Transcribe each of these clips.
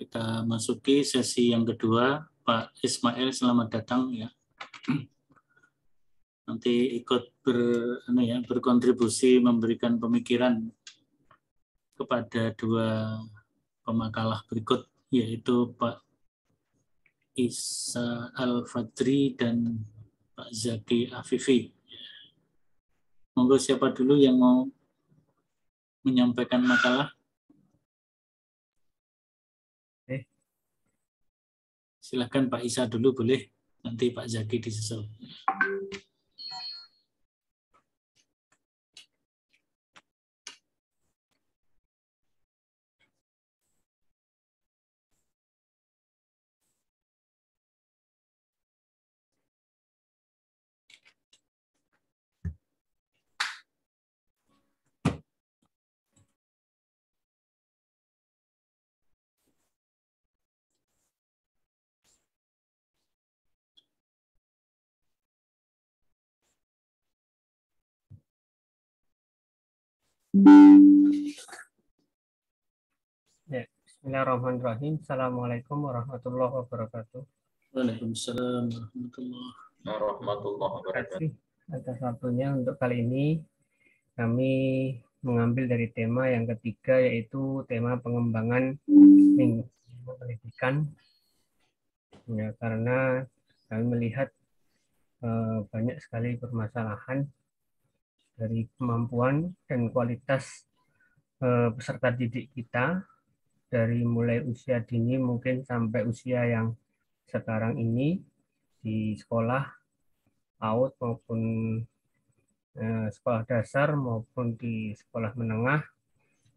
Kita masuki sesi yang kedua. Pak Ismail, selamat datang ya. Nanti ikut berkontribusi memberikan pemikiran kepada dua pemakalah berikut, yaitu Pak Isa Al-Fadri dan Pak Zaki Afifi. Monggo siapa dulu yang mau menyampaikan makalah? Silakan Pak Isa dulu boleh, nanti Pak Zaki disusul. Ya, bismillahirrahmanirrahim. Assalamualaikum warahmatullahi wabarakatuh. Waalaikumsalam warahmatullahi wabarakatuh. Terima kasih atas waktunya. Untuk kali ini kami mengambil dari tema yang ketiga, yaitu tema pengembangan lingkungan pendidikan. Ya, karena kami melihat banyak sekali permasalahan dari kemampuan dan kualitas peserta didik kita dari mulai usia dini mungkin sampai usia yang sekarang ini di sekolah PAUD maupun sekolah dasar maupun di sekolah menengah,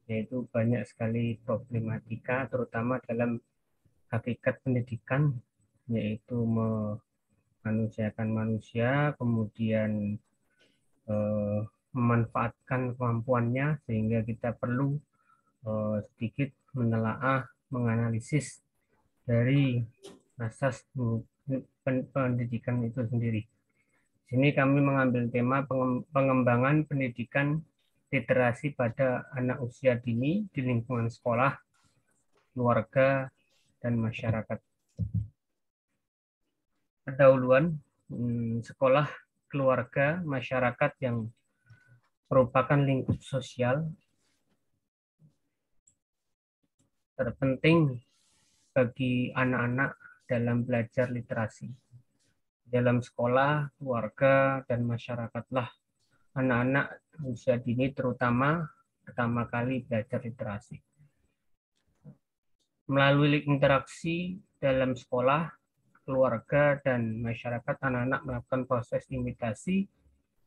yaitu banyak sekali problematika terutama dalam hakikat pendidikan, yaitu memanusiakan manusia, kemudian memanfaatkan kemampuannya, sehingga kita perlu sedikit menelaah, menganalisis dari asas pendidikan itu sendiri. Di sini kami mengambil tema pengembangan pendidikan literasi pada anak usia dini di lingkungan sekolah, keluarga, dan masyarakat. Pendahuluan sekolah, keluarga, masyarakat yang merupakan lingkup sosial terpenting bagi anak-anak dalam belajar literasi. Dalam sekolah, keluarga, dan masyarakatlah anak-anak usia dini terutama pertama kali belajar literasi. Melalui interaksi dalam sekolah, keluarga, dan masyarakat, anak-anak melakukan proses imitasi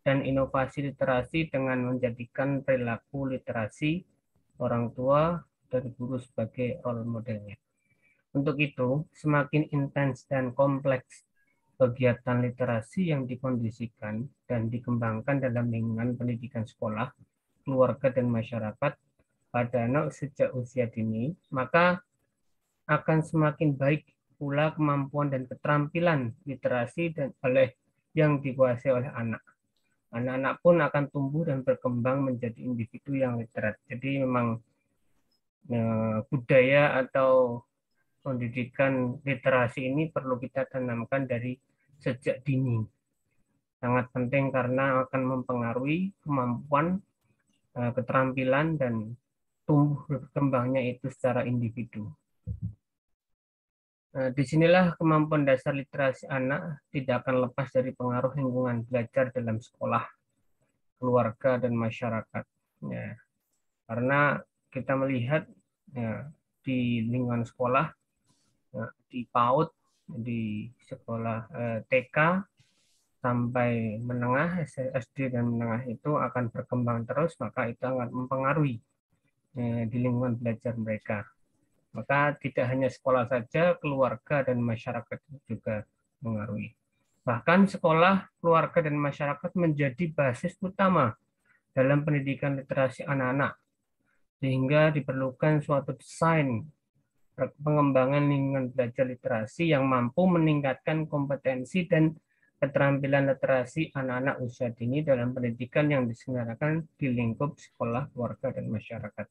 dan inovasi literasi dengan menjadikan perilaku literasi orang tua dan guru sebagai role modelnya. Untuk itu, semakin intens dan kompleks kegiatan literasi yang dikondisikan dan dikembangkan dalam lingkungan pendidikan sekolah, keluarga, dan masyarakat pada anak sejak usia dini, maka akan semakin baik pula kemampuan dan keterampilan literasi yang dikuasai oleh anak. Anak-anak pun akan tumbuh dan berkembang menjadi individu yang literat. Jadi memang budaya atau pendidikan literasi ini perlu kita tanamkan dari sejak dini. Sangat penting karena akan mempengaruhi kemampuan, keterampilan, dan tumbuh berkembangnya itu secara individu. Disinilah kemampuan dasar literasi anak tidak akan lepas dari pengaruh lingkungan belajar dalam sekolah, keluarga, dan masyarakat. Ya, karena kita melihat ya, di lingkungan sekolah, di PAUD, di sekolah TK sampai menengah, SD dan menengah itu akan berkembang terus, maka itu akan mempengaruhi di lingkungan belajar mereka. Maka tidak hanya sekolah saja, keluarga dan masyarakat juga mengaruhi. Bahkan sekolah, keluarga, dan masyarakat menjadi basis utama dalam pendidikan literasi anak-anak, sehingga diperlukan suatu desain pengembangan lingkungan belajar literasi yang mampu meningkatkan kompetensi dan keterampilan literasi anak-anak usia dini dalam pendidikan yang diselenggarakan di lingkup sekolah, keluarga, dan masyarakat.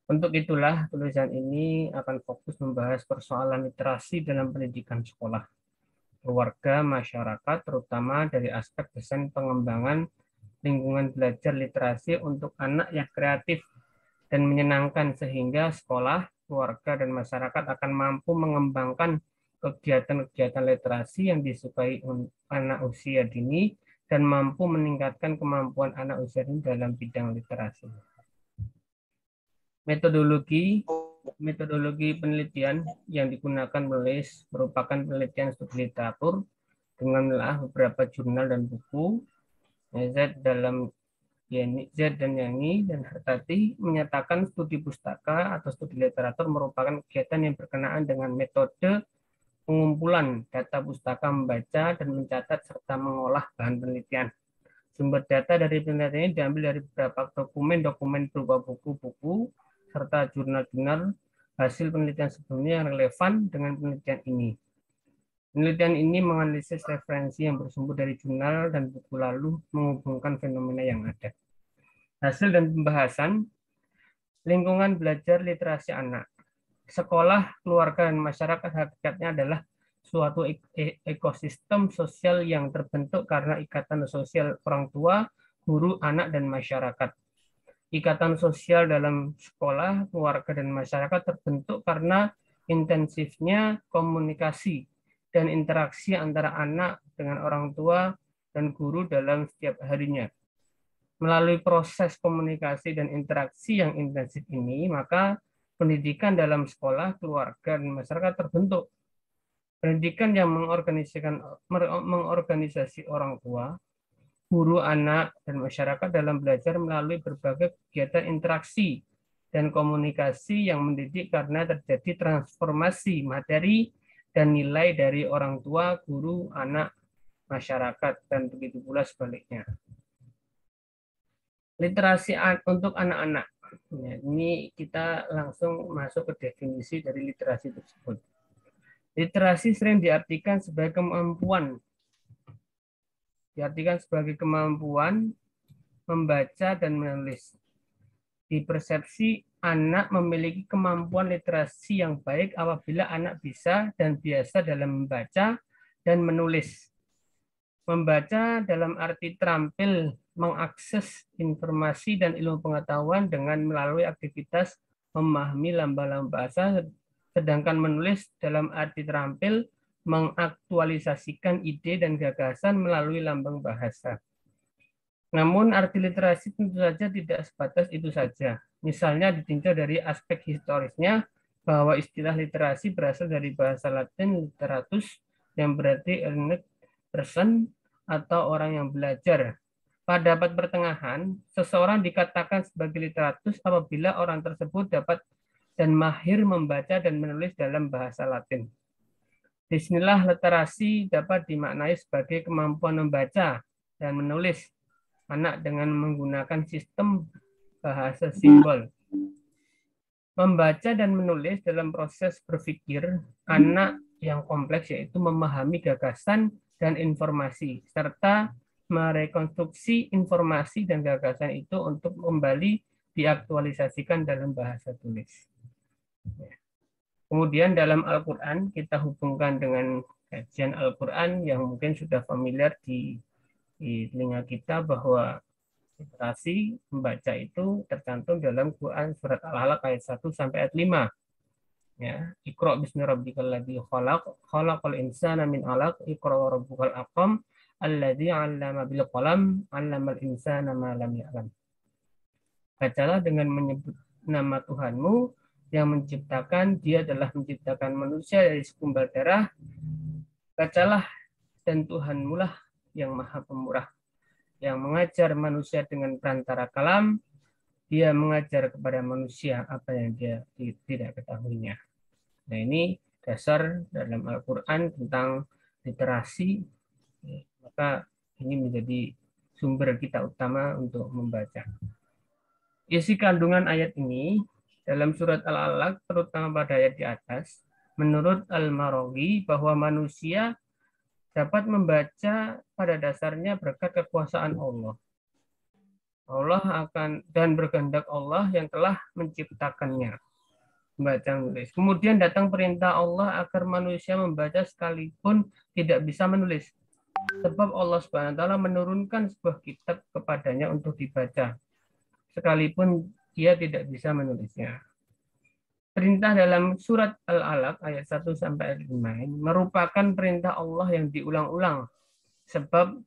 Untuk itulah tulisan ini akan fokus membahas persoalan literasi dalam pendidikan sekolah, keluarga, masyarakat, terutama dari aspek desain pengembangan lingkungan belajar literasi untuk anak yang kreatif dan menyenangkan, sehingga sekolah, keluarga, dan masyarakat akan mampu mengembangkan kegiatan-kegiatan literasi yang disukai anak usia dini dan mampu meningkatkan kemampuan anak usia dini dalam bidang literasi. Metodologi penelitian yang digunakan menulis merupakan penelitian studi literatur dengan menelaah beberapa jurnal dan buku. Z dan Yani dan Hartati menyatakan studi pustaka atau studi literatur merupakan kegiatan yang berkenaan dengan metode pengumpulan data pustaka, membaca dan mencatat serta mengolah bahan penelitian. Sumber data dari penelitian ini diambil dari beberapa dokumen berupa buku-buku serta jurnal-jurnal hasil penelitian sebelumnya yang relevan dengan penelitian ini. Penelitian ini menganalisis referensi yang bersumber dari jurnal dan buku lalu menghubungkan fenomena yang ada. Hasil dan pembahasan lingkungan belajar literasi anak. Sekolah, keluarga, dan masyarakat hakikatnya adalah suatu ekosistem sosial yang terbentuk karena ikatan sosial orang tua, guru, anak, dan masyarakat. Ikatan sosial dalam sekolah, keluarga, dan masyarakat terbentuk karena intensifnya komunikasi dan interaksi antara anak dengan orang tua dan guru dalam setiap harinya. Melalui proses komunikasi dan interaksi yang intensif ini, maka pendidikan dalam sekolah, keluarga, dan masyarakat terbentuk. Pendidikan yang mengorganisasi orang tua, guru, anak, dan masyarakat dalam belajar melalui berbagai kegiatan interaksi dan komunikasi yang mendidik karena terjadi transformasi materi dan nilai dari orang tua, guru, anak, masyarakat, dan begitu pula sebaliknya. Literasi untuk anak-anak. Ini kita langsung masuk ke definisi dari literasi tersebut. Literasi sering diartikan sebagai kemampuan membaca dan menulis. Di persepsi, anak memiliki kemampuan literasi yang baik apabila anak bisa dan biasa dalam membaca dan menulis. Membaca dalam arti terampil mengakses informasi dan ilmu pengetahuan dengan melalui aktivitas memahami lambang-lambang bahasa, sedangkan menulis dalam arti terampil mengaktualisasikan ide dan gagasan melalui lambang bahasa. Namun arti literasi tentu saja tidak sebatas itu saja. Misalnya ditinjau dari aspek historisnya, bahwa istilah literasi berasal dari bahasa Latin literatus yang berarti learned person atau orang yang belajar. Pada abad pertengahan, seseorang dikatakan sebagai literatus apabila orang tersebut dapat dan mahir membaca dan menulis dalam bahasa Latin. Disinilah literasi dapat dimaknai sebagai kemampuan membaca dan menulis anak dengan menggunakan sistem bahasa simbol. Membaca dan menulis dalam proses berpikir anak yang kompleks, yaitu memahami gagasan dan informasi, serta merekonstruksi informasi dan gagasan itu untuk kembali diaktualisasikan dalam bahasa tulis. Kemudian dalam Al-Quran, kita hubungkan dengan kajian Al-Quran yang mungkin sudah familiar di telinga kita, bahwa literasi membaca itu tercantum dalam Quran surat Al-Alaq ayat 1 sampai ayat 5. Ya, Iqra bismi rabbikal ladzi khalaq, khalaqal insana min 'alaq, Iqra wa rabbukal akram, alladzi 'allama bil qalam, 'allamal insana ma lam ya'lam. Bacalah dengan menyebut nama Tuhanmu yang menciptakan, dia telah menciptakan manusia dari segumpal darah. Bacalah, dan Tuhanmu lah yang maha pemurah, yang mengajar manusia dengan perantara kalam, dia mengajar kepada manusia apa yang dia tidak ketahuinya. Nah, ini dasar dalam Al-Quran tentang literasi, maka ini menjadi sumber kita utama untuk membaca. Isi kandungan ayat ini dalam surat Al-Alaq, terutama pada ayat di atas, menurut Al-Marawi bahwa manusia dapat membaca pada dasarnya berkat kekuasaan Allah. Allah akan dan berkehendak Allah yang telah menciptakannya. Membaca menulis. Kemudian datang perintah Allah agar manusia membaca sekalipun tidak bisa menulis. Sebab Allah Subhanahu wa taala menurunkan sebuah kitab kepadanya untuk dibaca sekalipun dia tidak bisa menulisnya. Perintah dalam surat Al-Alaq ayat 1 sampai ayat 5 ini merupakan perintah Allah yang diulang-ulang sebab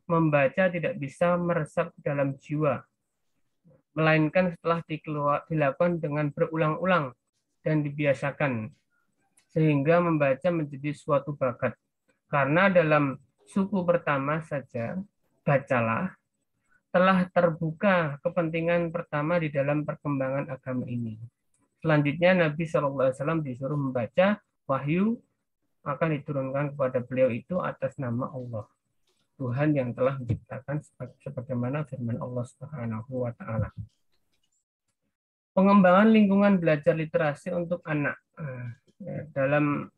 membaca tidak bisa meresap dalam jiwa, melainkan setelah dilakukan dengan berulang-ulang dan dibiasakan, sehingga membaca menjadi suatu bakat. Karena dalam suku pertama saja, bacalah, telah terbuka kepentingan pertama di dalam perkembangan agama ini. Selanjutnya Nabi SAW disuruh membaca, wahyu akan diturunkan kepada beliau itu atas nama Allah, Tuhan yang telah menciptakan sebagaimana firman Allah Subhanahu wa taala. Pengembangan lingkungan belajar literasi untuk anak dalam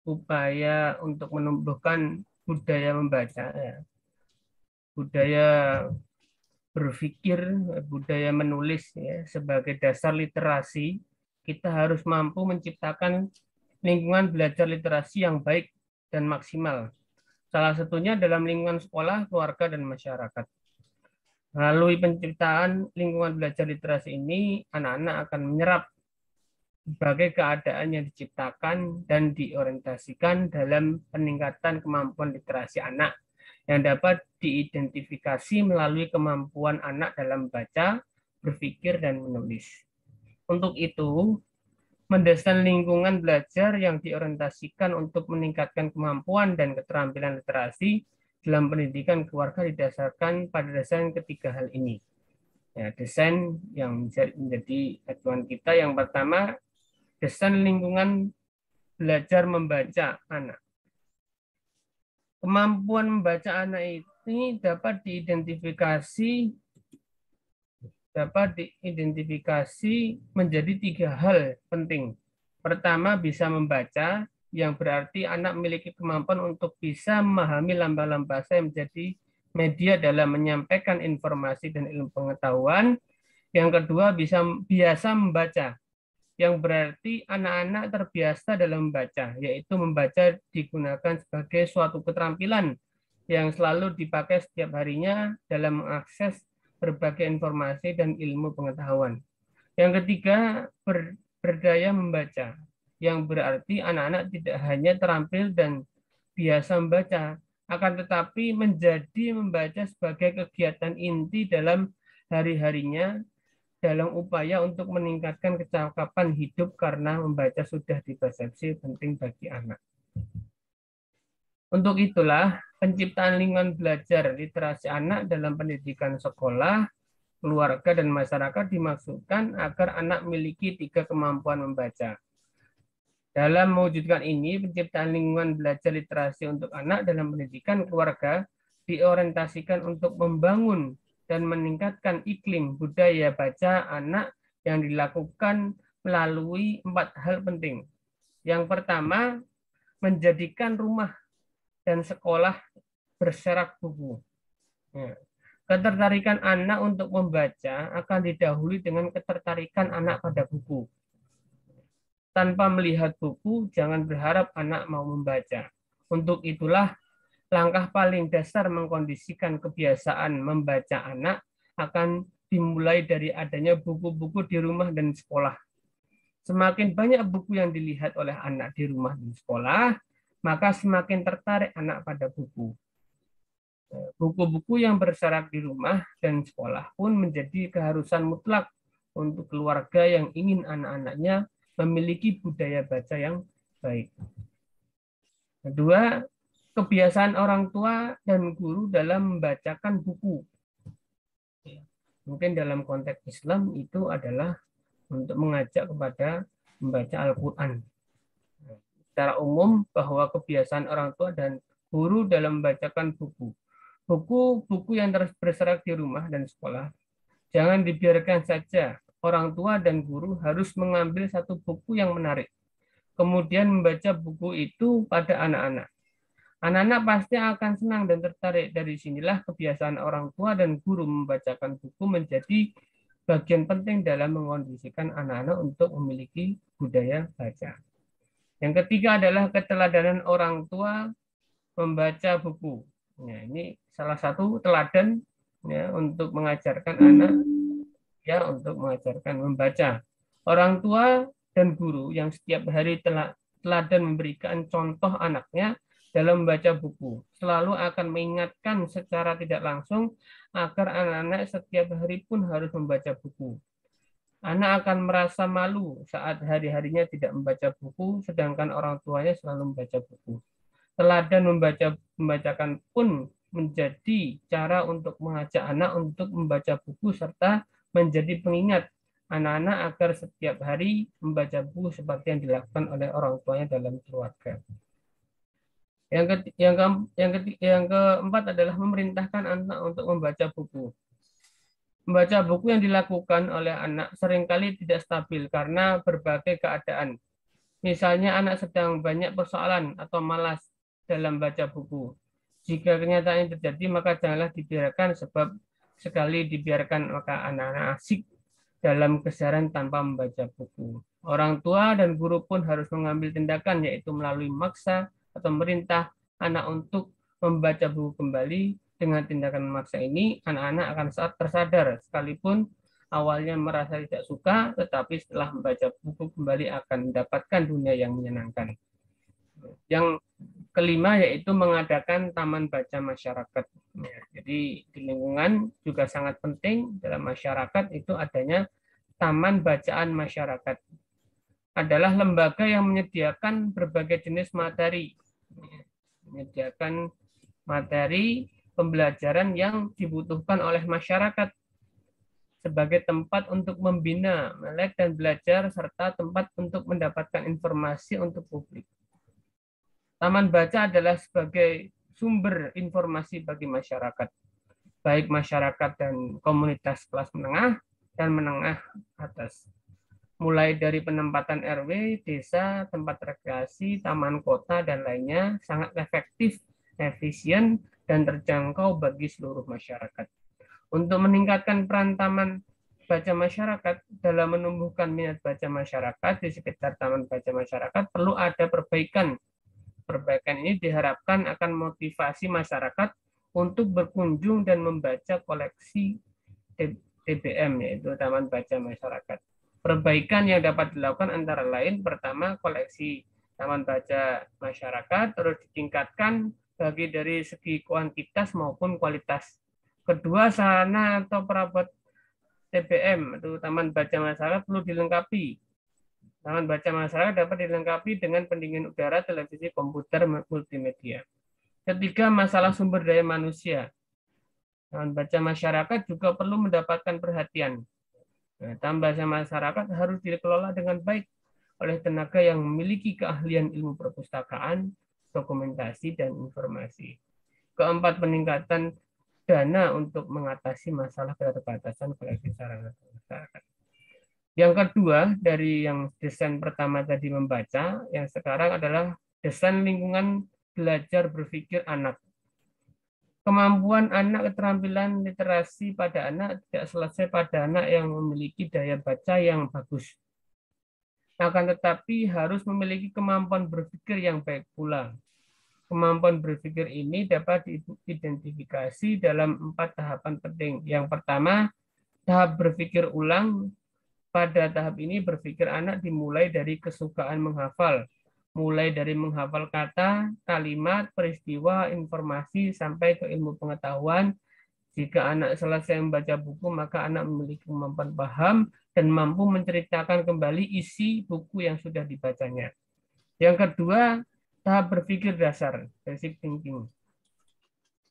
upaya untuk menumbuhkan budaya membaca, budaya berpikir, budaya menulis sebagai dasar literasi, kita harus mampu menciptakan lingkungan belajar literasi yang baik dan maksimal. Salah satunya dalam lingkungan sekolah, keluarga, dan masyarakat. Melalui penciptaan lingkungan belajar literasi ini, anak-anak akan menyerap berbagai keadaan yang diciptakan dan diorientasikan dalam peningkatan kemampuan literasi anak yang dapat diidentifikasi melalui kemampuan anak dalam baca, berpikir, dan menulis. Untuk itu, mendesain lingkungan belajar yang diorientasikan untuk meningkatkan kemampuan dan keterampilan literasi dalam pendidikan keluarga didasarkan pada desain ketiga hal ini. Ya, desain yang menjadi acuan kita yang pertama, desain lingkungan belajar membaca anak. Kemampuan membaca anak ini dapat diidentifikasi menjadi tiga hal penting. Pertama, bisa membaca, yang berarti anak memiliki kemampuan untuk bisa memahami lambang-lambang bahasa yang menjadi media dalam menyampaikan informasi dan ilmu pengetahuan. Yang kedua, biasa membaca, yang berarti anak-anak terbiasa dalam membaca, yaitu membaca digunakan sebagai suatu keterampilan yang selalu dipakai setiap harinya dalam mengakses berbagai informasi dan ilmu pengetahuan. Yang ketiga, berdaya membaca, yang berarti anak-anak tidak hanya terampil dan biasa membaca, akan tetapi menjadi membaca sebagai kegiatan inti dalam hari-harinya dalam upaya untuk meningkatkan kecakapan hidup karena membaca sudah dipersepsi penting bagi anak. Untuk itulah, penciptaan lingkungan belajar literasi anak dalam pendidikan sekolah, keluarga, dan masyarakat dimaksudkan agar anak memiliki tiga kemampuan membaca. Dalam mewujudkan ini, penciptaan lingkungan belajar literasi untuk anak dalam pendidikan keluarga diorientasikan untuk membangun dan meningkatkan iklim budaya baca anak yang dilakukan melalui 4 hal penting. Yang pertama, menjadikan rumah dan sekolah berserak buku. Ketertarikan anak untuk membaca akan didahului dengan ketertarikan anak pada buku. Tanpa melihat buku, jangan berharap anak mau membaca. Untuk itulah, langkah paling dasar mengkondisikan kebiasaan membaca anak akan dimulai dari adanya buku-buku di rumah dan sekolah. Semakin banyak buku yang dilihat oleh anak di rumah dan sekolah, maka semakin tertarik anak pada buku. Buku-buku yang berserak di rumah dan sekolah pun menjadi keharusan mutlak untuk keluarga yang ingin anak-anaknya memiliki budaya baca yang baik. Kedua, kebiasaan orang tua dan guru dalam membacakan buku. Mungkin dalam konteks Islam itu adalah untuk mengajak kepada membaca Al-Quran. Secara umum bahwa kebiasaan orang tua dan guru dalam membacakan buku-buku yang terus berserak di rumah dan sekolah. Jangan dibiarkan saja. Orang tua dan guru harus mengambil satu buku yang menarik, kemudian membaca buku itu pada anak-anak. Anak-anak pasti akan senang dan tertarik. Dari sinilah kebiasaan orang tua dan guru membacakan buku menjadi bagian penting dalam mengondisikan anak-anak untuk memiliki budaya baca. Yang ketiga adalah keteladanan orang tua membaca buku. Nah, ini salah satu teladan ya untuk mengajarkan anak ya untuk mengajarkan membaca. Orang tua dan guru yang setiap hari teladan memberikan contoh anaknya dalam membaca buku selalu akan mengingatkan secara tidak langsung agar anak-anak setiap hari pun harus membaca buku. Anak akan merasa malu saat hari-harinya tidak membaca buku, sedangkan orang tuanya selalu membaca buku. Teladan membacakan pun menjadi cara untuk mengajak anak untuk membaca buku serta menjadi pengingat anak-anak agar setiap hari membaca buku seperti yang dilakukan oleh orang tuanya dalam keluarga. Yang keempat adalah memerintahkan anak untuk membaca buku. Membaca buku yang dilakukan oleh anak seringkali tidak stabil karena berbagai keadaan. Misalnya anak sedang banyak persoalan atau malas dalam baca buku. Jika kenyataan yang terjadi, maka janganlah dibiarkan, sebab sekali dibiarkan maka anak-anak asik dalam keseharian tanpa membaca buku. Orang tua dan guru pun harus mengambil tindakan, yaitu melalui maksa atau merintah anak untuk membaca buku kembali. Dengan tindakan memaksa ini, anak-anak akan tersadar, sekalipun awalnya merasa tidak suka, tetapi setelah membaca buku kembali akan mendapatkan dunia yang menyenangkan. Yang kelima yaitu mengadakan taman baca masyarakat. Jadi di lingkungan juga sangat penting dalam masyarakat itu adanya taman bacaan masyarakat. Adalah lembaga yang menyediakan berbagai jenis materi. Menyediakan materi pembelajaran yang dibutuhkan oleh masyarakat sebagai tempat untuk membina, melek dan belajar, serta tempat untuk mendapatkan informasi untuk publik. Taman baca adalah sebagai sumber informasi bagi masyarakat, baik masyarakat dan komunitas kelas menengah dan menengah atas. Mulai dari penempatan RW, desa, tempat rekreasi, taman kota, dan lainnya sangat efektif, efisien, dan terjangkau bagi seluruh masyarakat. Untuk meningkatkan peran taman baca masyarakat dalam menumbuhkan minat baca masyarakat di sekitar taman baca masyarakat perlu ada perbaikan. Perbaikan ini diharapkan akan motivasi masyarakat untuk berkunjung dan membaca koleksi TBM, yaitu Taman Baca Masyarakat. Perbaikan yang dapat dilakukan antara lain, pertama, koleksi Taman Baca Masyarakat terus ditingkatkan bagi dari segi kuantitas maupun kualitas. Kedua, sarana atau perabot TBM atau Taman Baca Masyarakat perlu dilengkapi. Taman Baca Masyarakat dapat dilengkapi dengan pendingin udara, televisi, komputer, multimedia. Ketiga, masalah sumber daya manusia. Taman Baca Masyarakat juga perlu mendapatkan perhatian. Nah, Taman Baca Masyarakat harus dikelola dengan baik oleh tenaga yang memiliki keahlian ilmu perpustakaan, dokumentasi, dan informasi. Keempat, peningkatan dana untuk mengatasi masalah keterbatasan koleksi sarana masyarakat. Yang kedua, dari yang desain pertama tadi membaca, yang sekarang adalah desain lingkungan belajar berpikir anak. Kemampuan anak, keterampilan literasi pada anak tidak selesai pada anak yang memiliki daya baca yang bagus. Akan tetapi harus memiliki kemampuan berpikir yang baik pula. Kemampuan berpikir ini dapat diidentifikasi dalam 4 tahapan penting. Yang pertama, tahap berpikir ulang. Pada tahap ini berpikir anak dimulai dari kesukaan menghafal, mulai dari menghafal kata, kalimat, peristiwa, informasi, sampai ke ilmu pengetahuan. Jika anak selesai membaca buku, maka anak memiliki kemampuan paham dan mampu menceritakan kembali isi buku yang sudah dibacanya. Yang kedua, tahap berpikir dasar, basic thinking.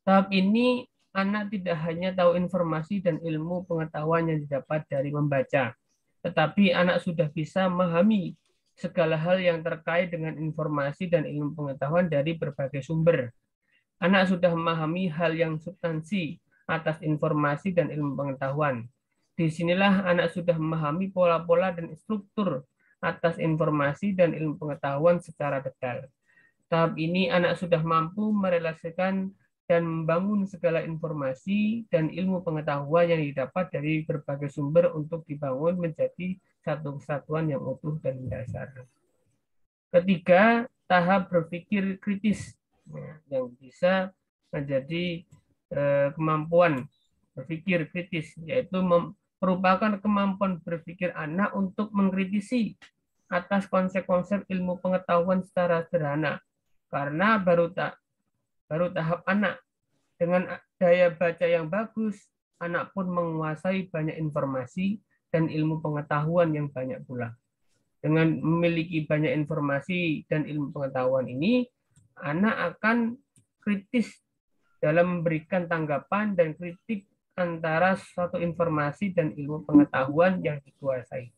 Tahap ini anak tidak hanya tahu informasi dan ilmu pengetahuan yang didapat dari membaca, tetapi anak sudah bisa memahami segala hal yang terkait dengan informasi dan ilmu pengetahuan dari berbagai sumber. Anak sudah memahami hal yang substansi atas informasi dan ilmu pengetahuan. Disinilah anak sudah memahami pola-pola dan struktur atas informasi dan ilmu pengetahuan secara detail. Tahap ini anak sudah mampu merelasikan dan membangun segala informasi dan ilmu pengetahuan yang didapat dari berbagai sumber untuk dibangun menjadi satu kesatuan yang utuh dan mendasar. Ketiga, tahap berpikir kritis yang bisa menjadi kemampuan berpikir kritis, yaitu merupakan kemampuan berpikir anak untuk mengkritisi atas konsep-konsep ilmu pengetahuan secara sederhana. Karena baru tahap anak dengan daya baca yang bagus, anak pun menguasai banyak informasi dan ilmu pengetahuan yang banyak pula. Dengan memiliki banyak informasi dan ilmu pengetahuan ini, anak akan kritis dalam memberikan tanggapan dan kritik antara suatu informasi dan ilmu pengetahuan yang dikuasai.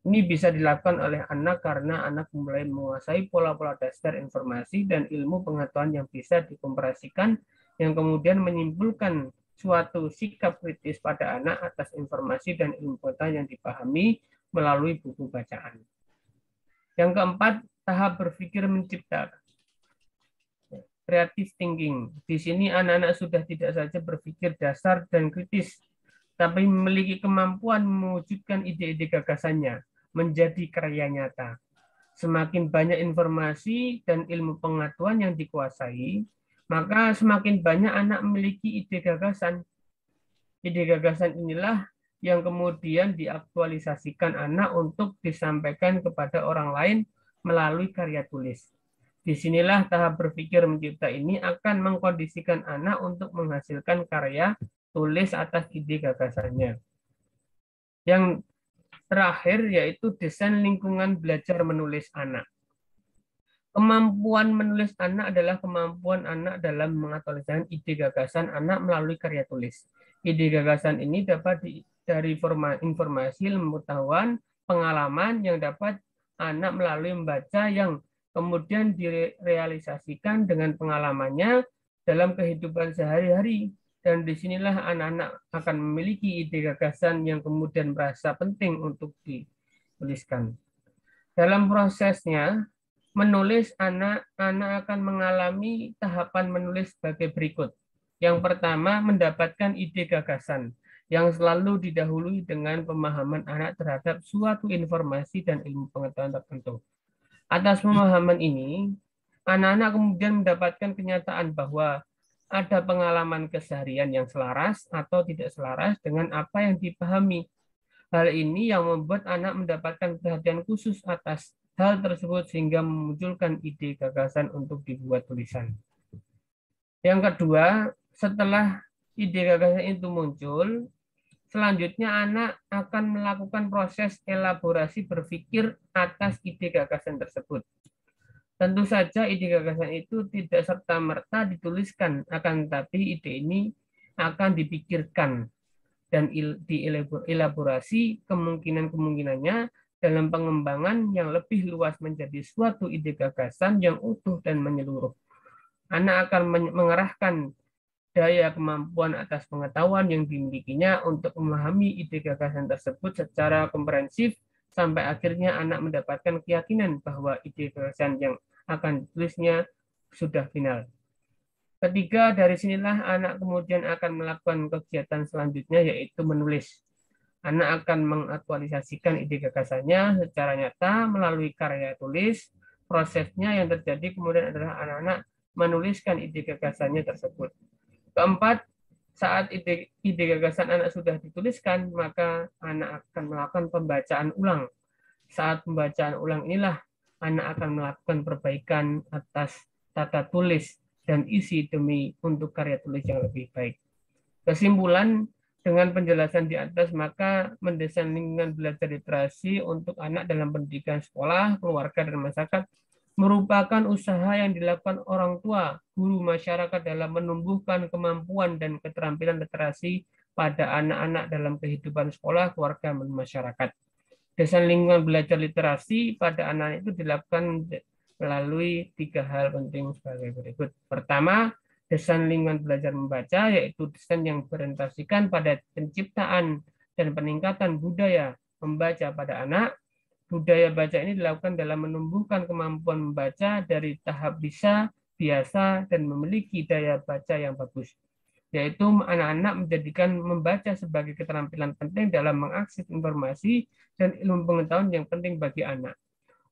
Ini bisa dilakukan oleh anak karena anak mulai menguasai pola-pola dasar informasi dan ilmu pengetahuan yang bisa dikomparasikan, yang kemudian menyimpulkan suatu sikap kritis pada anak atas informasi dan ilmu pengetahuan yang dipahami melalui buku bacaan. Yang keempat, tahap berpikir mencipta. Creative thinking. Di sini anak-anak sudah tidak saja berpikir dasar dan kritis, tapi memiliki kemampuan mewujudkan ide-ide gagasannya menjadi karya nyata. Semakin banyak informasi dan ilmu pengetahuan yang dikuasai, maka semakin banyak anak memiliki ide gagasan. Ide gagasan inilah yang kemudian diaktualisasikan anak untuk disampaikan kepada orang lain melalui karya tulis. Disinilah tahap berpikir mencipta ini akan mengkondisikan anak untuk menghasilkan karya tulis atas ide gagasannya. Yang terakhir yaitu desain lingkungan belajar menulis anak. Kemampuan menulis anak adalah kemampuan anak dalam mengaktualisasikan ide gagasan anak melalui karya tulis. Ide gagasan ini dapat dari informasi, ilmu pengetahuan, pengalaman yang dapat anak melalui membaca yang kemudian direalisasikan dengan pengalamannya dalam kehidupan sehari-hari. Dan disinilah anak-anak akan memiliki ide gagasan yang kemudian merasa penting untuk dituliskan. Dalam prosesnya, menulis anak-anak akan mengalami tahapan menulis sebagai berikut. Yang pertama, mendapatkan ide gagasan yang selalu didahului dengan pemahaman anak terhadap suatu informasi dan ilmu pengetahuan tertentu. Atas pemahaman ini, anak-anak kemudian mendapatkan kenyataan bahwa ada pengalaman keseharian yang selaras atau tidak selaras dengan apa yang dipahami. Hal ini yang membuat anak mendapatkan perhatian khusus atas hal tersebut sehingga memunculkan ide gagasan untuk dibuat tulisan. Yang kedua, setelah ide gagasan itu muncul, selanjutnya anak akan melakukan proses elaborasi berpikir atas ide gagasan tersebut. Tentu saja ide gagasan itu tidak serta-merta dituliskan, akan tetapi ide ini akan dipikirkan dan dielaborasi kemungkinan-kemungkinannya dalam pengembangan yang lebih luas menjadi suatu ide gagasan yang utuh dan menyeluruh. Anak akan mengerahkan daya kemampuan atas pengetahuan yang dimilikinya untuk memahami ide gagasan tersebut secara komprehensif sampai akhirnya anak mendapatkan keyakinan bahwa ide gagasan yang akan ditulisnya sudah final. Ketiga, dari sinilah anak kemudian akan melakukan kegiatan selanjutnya yaitu menulis. Anak akan mengaktualisasikan ide gagasannya secara nyata melalui karya tulis. Prosesnya yang terjadi kemudian adalah anak-anak menuliskan ide gagasannya tersebut. Keempat, saat ide gagasan anak sudah dituliskan, maka anak akan melakukan pembacaan ulang. Saat pembacaan ulang inilah anak akan melakukan perbaikan atas tata tulis dan isi demi untuk karya tulis yang lebih baik. Kesimpulan, dengan penjelasan di atas, maka mendesain lingkungan belajar literasi untuk anak dalam pendidikan sekolah, keluarga, dan masyarakat merupakan usaha yang dilakukan orang tua, guru, masyarakat dalam menumbuhkan kemampuan dan keterampilan literasi pada anak-anak dalam kehidupan sekolah, keluarga, dan masyarakat. Desain lingkungan belajar literasi pada anak itu dilakukan melalui 3 hal penting sebagai berikut. Pertama, desain lingkungan belajar membaca, yaitu desain yang berorientasikan pada penciptaan dan peningkatan budaya membaca pada anak. budaya baca ini dilakukan dalam menumbuhkan kemampuan membaca dari tahap bisa, biasa, dan memiliki daya baca yang bagus, yaitu anak-anak menjadikan membaca sebagai keterampilan penting dalam mengakses informasi dan ilmu pengetahuan yang penting bagi anak.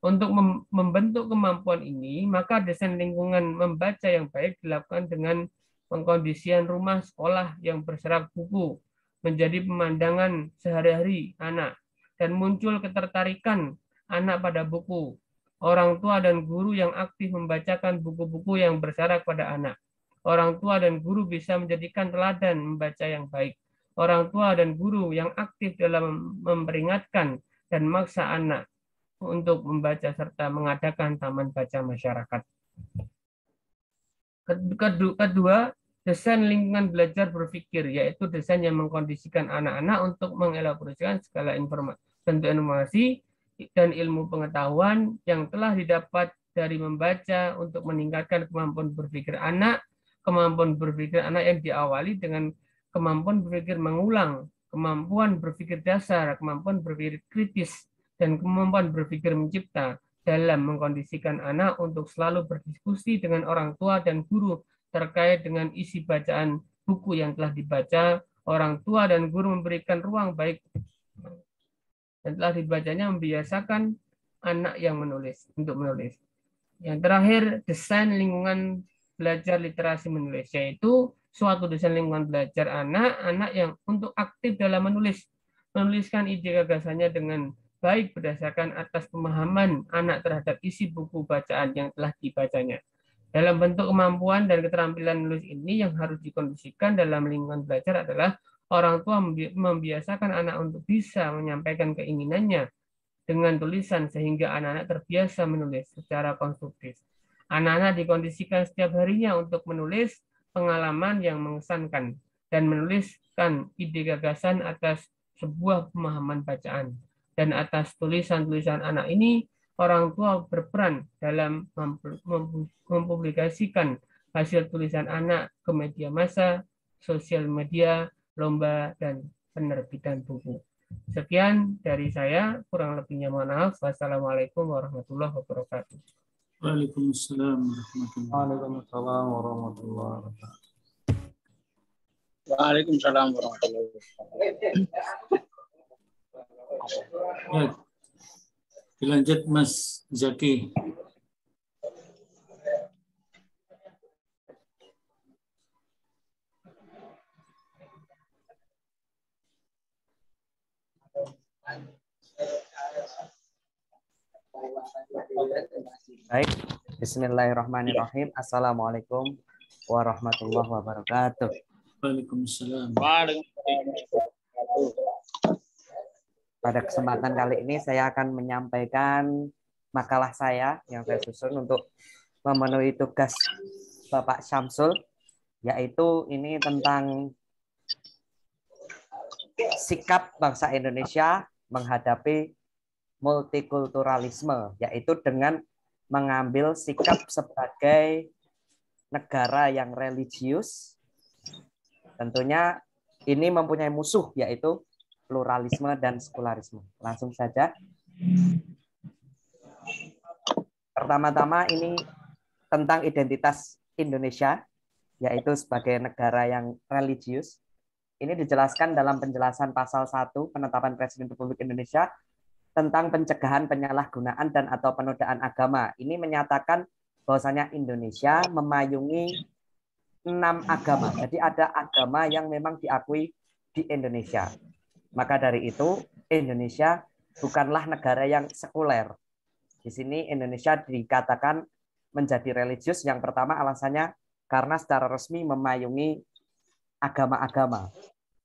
Untuk membentuk kemampuan ini, maka desain lingkungan membaca yang baik dilakukan dengan pengkondisian rumah sekolah yang berserak buku menjadi pemandangan sehari-hari anak, dan muncul ketertarikan anak pada buku. Orang tua dan guru yang aktif membacakan buku-buku yang bersyarat pada anak. Orang tua dan guru bisa menjadikan teladan membaca yang baik. Orang tua dan guru yang aktif dalam memperingatkan dan memaksa anak untuk membaca serta mengadakan taman baca masyarakat. Kedua, desain lingkungan belajar berpikir, yaitu desain yang mengkondisikan anak-anak untuk mengelaborasikan segala bentuk informasi dan ilmu pengetahuan yang telah didapat dari membaca untuk meningkatkan kemampuan berpikir anak. Kemampuan berpikir anak yang diawali dengan kemampuan berpikir mengulang, kemampuan berpikir dasar, kemampuan berpikir kritis, dan kemampuan berpikir mencipta dalam mengkondisikan anak untuk selalu berdiskusi dengan orang tua dan guru terkait dengan isi bacaan buku yang telah dibaca. Orang tua dan guru memberikan ruang baik dan telah dibacanya, membiasakan anak yang menulis untuk menulis. Yang terakhir, desain lingkungan belajar literasi menulis, yaitu suatu desain lingkungan belajar anak-anak yang untuk aktif dalam menuliskan ide gagasannya dengan baik berdasarkan atas pemahaman anak terhadap isi buku bacaan yang telah dibacanya. Dalam bentuk kemampuan dan keterampilan menulis ini yang harus dikondisikan dalam lingkungan belajar adalah orang tua membiasakan anak untuk bisa menyampaikan keinginannya dengan tulisan sehingga anak-anak terbiasa menulis secara konstruktif. Anak-anak dikondisikan setiap harinya untuk menulis pengalaman yang mengesankan dan menuliskan ide gagasan atas sebuah pemahaman bacaan. Dan atas tulisan-tulisan anak ini, orang tua berperan dalam mempublikasikan hasil tulisan anak ke media massa, sosial media, lomba, dan penerbitan buku. Sekian dari saya, kurang lebihnya mohon maaf. Wassalamualaikum warahmatullahi wabarakatuh. Waalaikumsalam warahmatullahi wabarakatuh. Waalaikumsalam warahmatullahi wabarakatuh. Ya, dilanjut Mas Zaki. Baik, bismillahirrahmanirrahim. Assalamualaikum warahmatullahi wabarakatuh. Waalaikumsalam. Pada kesempatan kali ini saya akan menyampaikan makalah saya yang saya susun untuk memenuhi tugas Bapak Syamsul, yaitu ini tentang sikap bangsa Indonesia menghadapi multikulturalisme, yaitu dengan mengambil sikap sebagai negara yang religius. Tentunya ini mempunyai musuh, yaitu pluralisme dan sekularisme. Langsung saja. Pertama-tama ini tentang identitas Indonesia, yaitu sebagai negara yang religius. Ini dijelaskan dalam penjelasan pasal 1 Penetapan Presiden Republik Indonesia tentang pencegahan penyalahgunaan dan atau penodaan agama. Ini menyatakan bahwasanya Indonesia memayungi 6 agama. Jadi ada agama yang memang diakui di Indonesia. Maka dari itu Indonesia bukanlah negara yang sekuler. Di sini Indonesia dikatakan menjadi religius. Yang pertama alasannya karena secara resmi memayungi agama-agama.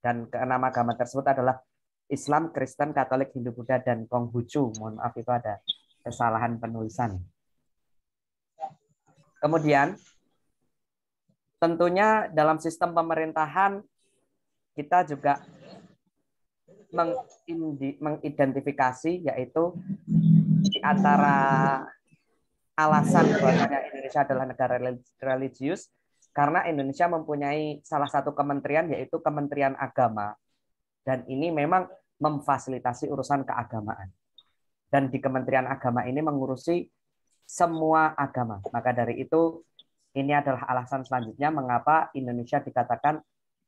Dan keenam agama tersebut adalah Islam, Kristen, Katolik, Hindu, Buddha, dan Konghucu. Mohon maaf itu ada kesalahan penulisan. Kemudian tentunya dalam sistem pemerintahan kita juga mengidentifikasi, yaitu di antara alasan bahwasanya Indonesia adalah negara religius karena Indonesia mempunyai salah satu kementerian, yaitu Kementerian Agama, dan ini memang memfasilitasi urusan keagamaan. Dan di Kementerian Agama ini mengurusi semua agama. Maka dari itu, ini adalah alasan selanjutnya mengapa Indonesia dikatakan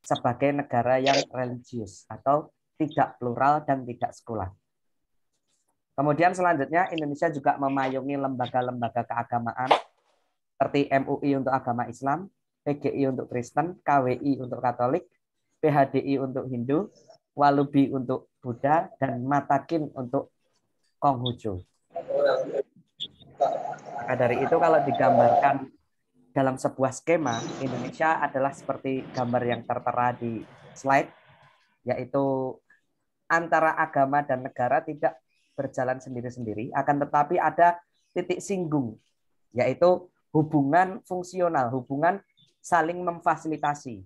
sebagai negara yang religius atau tidak plural dan tidak sekular. Kemudian selanjutnya Indonesia juga memayungi lembaga-lembaga keagamaan seperti MUI untuk agama Islam, PGI untuk Kristen, KWI untuk Katolik, PHDI untuk Hindu, Walubi untuk Buddha, dan Matakin untuk Konghucu. Maka dari itu kalau digambarkan dalam sebuah skema, Indonesia adalah seperti gambar yang tertera di slide, yaitu antara agama dan negara tidak berjalan sendiri-sendiri, akan tetapi ada titik singgung, yaitu hubungan fungsional, hubungan saling memfasilitasi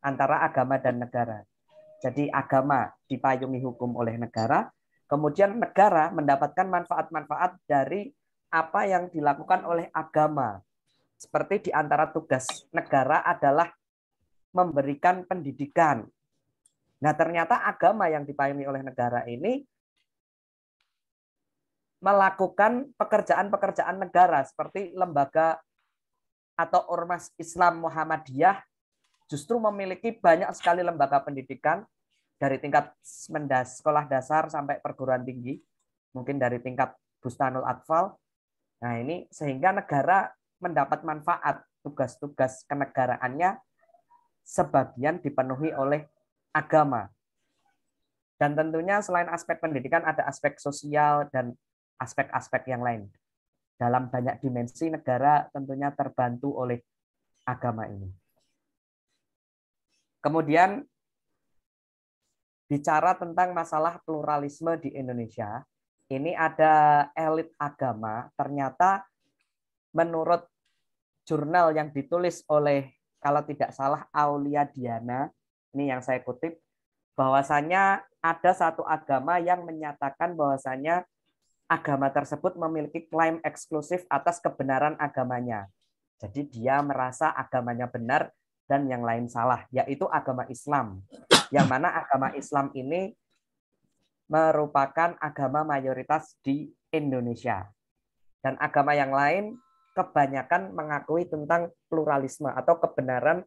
antara agama dan negara. Jadi agama dipayungi hukum oleh negara, kemudian negara mendapatkan manfaat-manfaat dari apa yang dilakukan oleh agama. Seperti di antara tugas negara adalah memberikan pendidikan. Nah, ternyata agama yang dipayungi oleh negara ini melakukan pekerjaan-pekerjaan negara seperti lembaga atau Ormas Islam Muhammadiyah justru memiliki banyak sekali lembaga pendidikan dari tingkat sekolah dasar sampai perguruan tinggi, mungkin dari tingkat Bustanul Atfal. Nah, ini sehingga negara mendapat manfaat, tugas-tugas kenegaraannya sebagian dipenuhi oleh agama. Dan tentunya selain aspek pendidikan ada aspek sosial dan aspek-aspek yang lain. Dalam banyak dimensi negara tentunya terbantu oleh agama ini. Kemudian bicara tentang masalah pluralisme di Indonesia, ini ada elit agama, ternyata menurut jurnal yang ditulis oleh, kalau tidak salah, Aulia Diana, ini yang saya kutip, bahwasanya ada satu agama yang menyatakan bahwasanya agama tersebut memiliki klaim eksklusif atas kebenaran agamanya. Jadi dia merasa agamanya benar dan yang lain salah, yaitu agama Islam. Yang mana agama Islam ini merupakan agama mayoritas di Indonesia. Dan agama yang lain kebanyakan mengakui tentang pluralisme atau kebenaran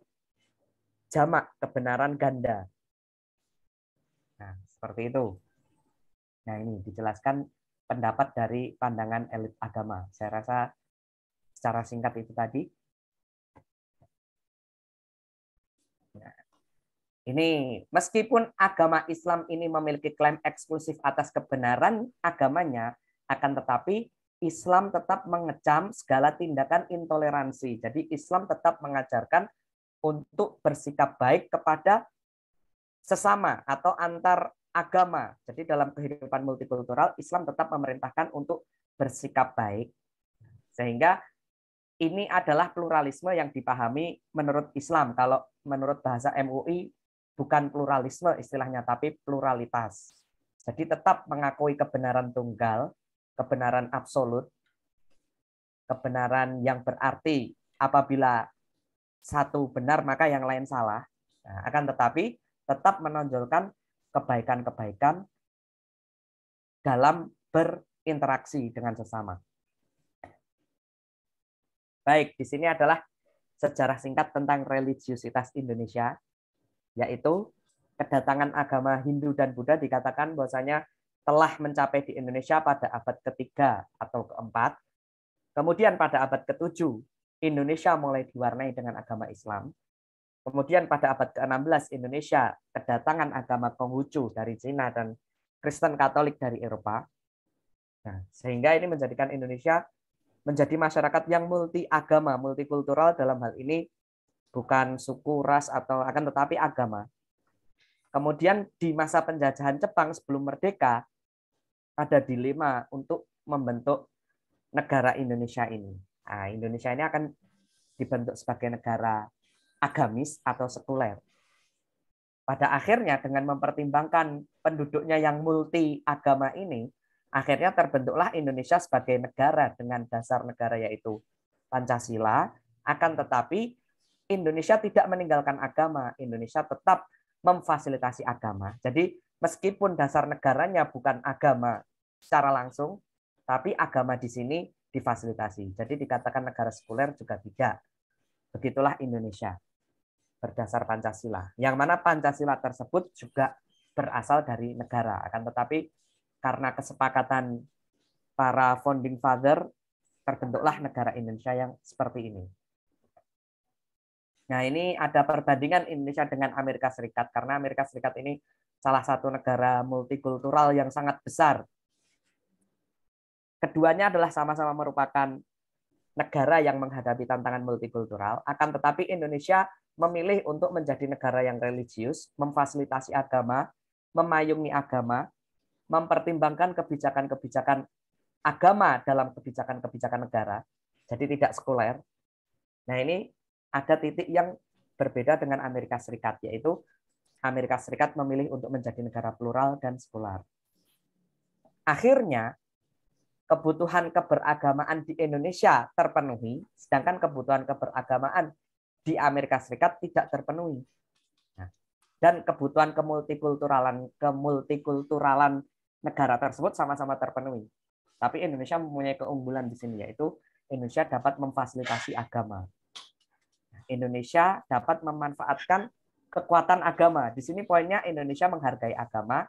jamak, kebenaran ganda. Nah, seperti itu. Nah, ini dijelaskan pendapat dari pandangan elit agama. Saya rasa secara singkat itu tadi. Nah, ini meskipun agama Islam ini memiliki klaim eksklusif atas kebenaran agamanya, akan tetapi Islam tetap mengecam segala tindakan intoleransi. Jadi Islam tetap mengajarkan untuk bersikap baik kepada sesama atau antar agama. Jadi dalam kehidupan multikultural, Islam tetap memerintahkan untuk bersikap baik. Sehingga ini adalah pluralisme yang dipahami menurut Islam. Kalau menurut bahasa MUI, bukan pluralisme istilahnya, tapi pluralitas. Jadi tetap mengakui kebenaran tunggal, kebenaran absolut, kebenaran yang berarti apabila satu benar maka yang lain salah. Nah, akan tetapi tetap menonjolkan kebaikan-kebaikan dalam berinteraksi dengan sesama. Baik, di sini adalah sejarah singkat tentang religiusitas Indonesia, yaitu kedatangan agama Hindu dan Buddha dikatakan bahwasanya telah mencapai di Indonesia pada abad ketiga atau keempat. Kemudian pada abad ke-7, Indonesia mulai diwarnai dengan agama Islam. Kemudian pada abad ke-16 Indonesia kedatangan agama Konghucu dari Cina dan Kristen Katolik dari Eropa. Nah, sehingga ini menjadikan Indonesia menjadi masyarakat yang multi agama, multikultural, dalam hal ini bukan suku, ras atau akan tetapi agama. Kemudian di masa penjajahan Jepang sebelum merdeka ada dilema untuk membentuk negara Indonesia ini. Nah, Indonesia ini akan dibentuk sebagai negara agamis atau sekuler. Pada akhirnya dengan mempertimbangkan penduduknya yang multi agama ini, akhirnya terbentuklah Indonesia sebagai negara dengan dasar negara yaitu Pancasila. Akan tetapi Indonesia tidak meninggalkan agama, Indonesia tetap memfasilitasi agama. Jadi meskipun dasar negaranya bukan agama secara langsung, tapi agama di sini difasilitasi. Jadi dikatakan negara sekuler juga tidak. Begitulah Indonesia berdasar Pancasila. Yang mana Pancasila tersebut juga berasal dari negara. Akan tetapi karena kesepakatan para founding father, terbentuklah negara Indonesia yang seperti ini. Nah, ini ada perbandingan Indonesia dengan Amerika Serikat, karena Amerika Serikat ini salah satu negara multikultural yang sangat besar. Keduanya adalah sama-sama merupakan negara yang menghadapi tantangan multikultural, akan tetapi Indonesia memilih untuk menjadi negara yang religius, memfasilitasi agama, memayungi agama, mempertimbangkan kebijakan-kebijakan agama dalam kebijakan-kebijakan negara, jadi tidak sekuler. Nah, ini ada titik yang berbeda dengan Amerika Serikat, yaitu Amerika Serikat memilih untuk menjadi negara plural dan sekular. Akhirnya, kebutuhan keberagamaan di Indonesia terpenuhi, sedangkan kebutuhan keberagamaan di Amerika Serikat tidak terpenuhi. Nah, dan kebutuhan kemultikulturalan negara tersebut sama-sama terpenuhi. Tapi Indonesia mempunyai keunggulan di sini, yaitu Indonesia dapat memfasilitasi agama. Indonesia dapat memanfaatkan kekuatan agama. Di sini poinnya Indonesia menghargai agama.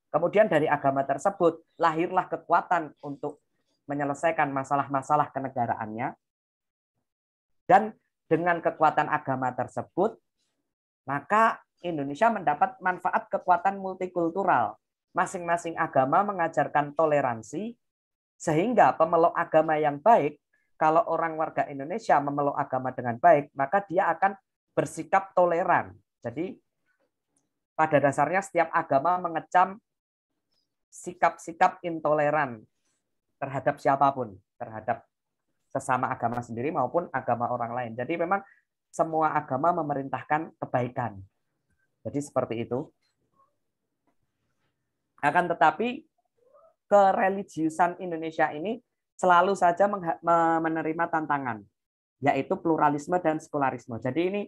Kemudian dari agama tersebut lahirlah kekuatan untuk menyelesaikan masalah-masalah kenegaraannya. Dan dengan kekuatan agama tersebut, maka Indonesia mendapat manfaat kekuatan multikultural. Masing-masing agama mengajarkan toleransi, sehingga pemeluk agama yang baik, kalau orang warga Indonesia memeluk agama dengan baik, maka dia akan bersikap toleran. Jadi pada dasarnya setiap agama mengecam sikap-sikap intoleran terhadap siapapun, terhadap sesama agama sendiri maupun agama orang lain. Jadi memang semua agama memerintahkan kebaikan. Jadi seperti itu. Akan tetapi kereligiusan Indonesia ini selalu saja menerima tantangan, yaitu pluralisme dan sekularisme. Jadi ini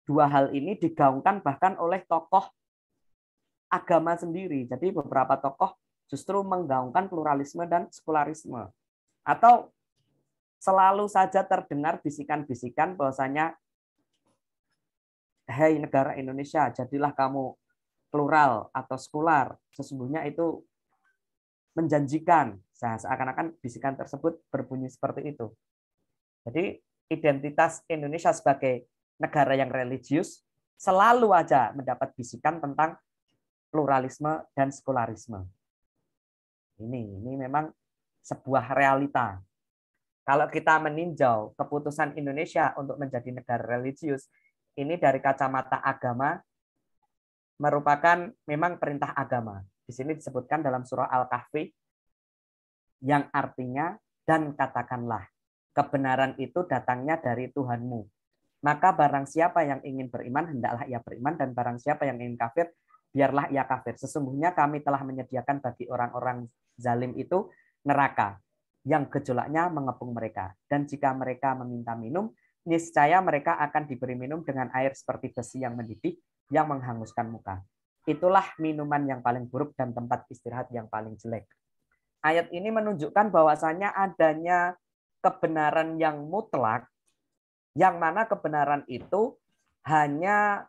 dua hal ini digaungkan bahkan oleh tokoh agama sendiri. Jadi beberapa tokoh justru menggaungkan pluralisme dan sekularisme. Atau selalu saja terdengar bisikan-bisikan bahwasanya, hei negara Indonesia, jadilah kamu plural atau sekular. Sesungguhnya itu menjanjikan. Seakan-akan bisikan tersebut berbunyi seperti itu. Jadi identitas Indonesia sebagai negara yang religius selalu aja mendapat bisikan tentang pluralisme dan sekularisme. Ini memang sebuah realita. Kalau kita meninjau keputusan Indonesia untuk menjadi negara religius, ini dari kacamata agama merupakan memang perintah agama. Di sini disebutkan dalam surah Al-Kahfi yang artinya, dan katakanlah, kebenaran itu datangnya dari Tuhanmu. Maka barang siapa yang ingin beriman, hendaklah ia beriman, dan barang siapa yang ingin kafir, biarlah ia kafir. Sesungguhnya kami telah menyediakan bagi orang-orang zalim itu neraka, yang gejolaknya mengepung mereka. Dan jika mereka meminta minum, niscaya mereka akan diberi minum dengan air seperti besi yang mendidih, yang menghanguskan muka. Itulah minuman yang paling buruk dan tempat istirahat yang paling jelek. Ayat ini menunjukkan bahwasanya adanya kebenaran yang mutlak, yang mana kebenaran itu hanya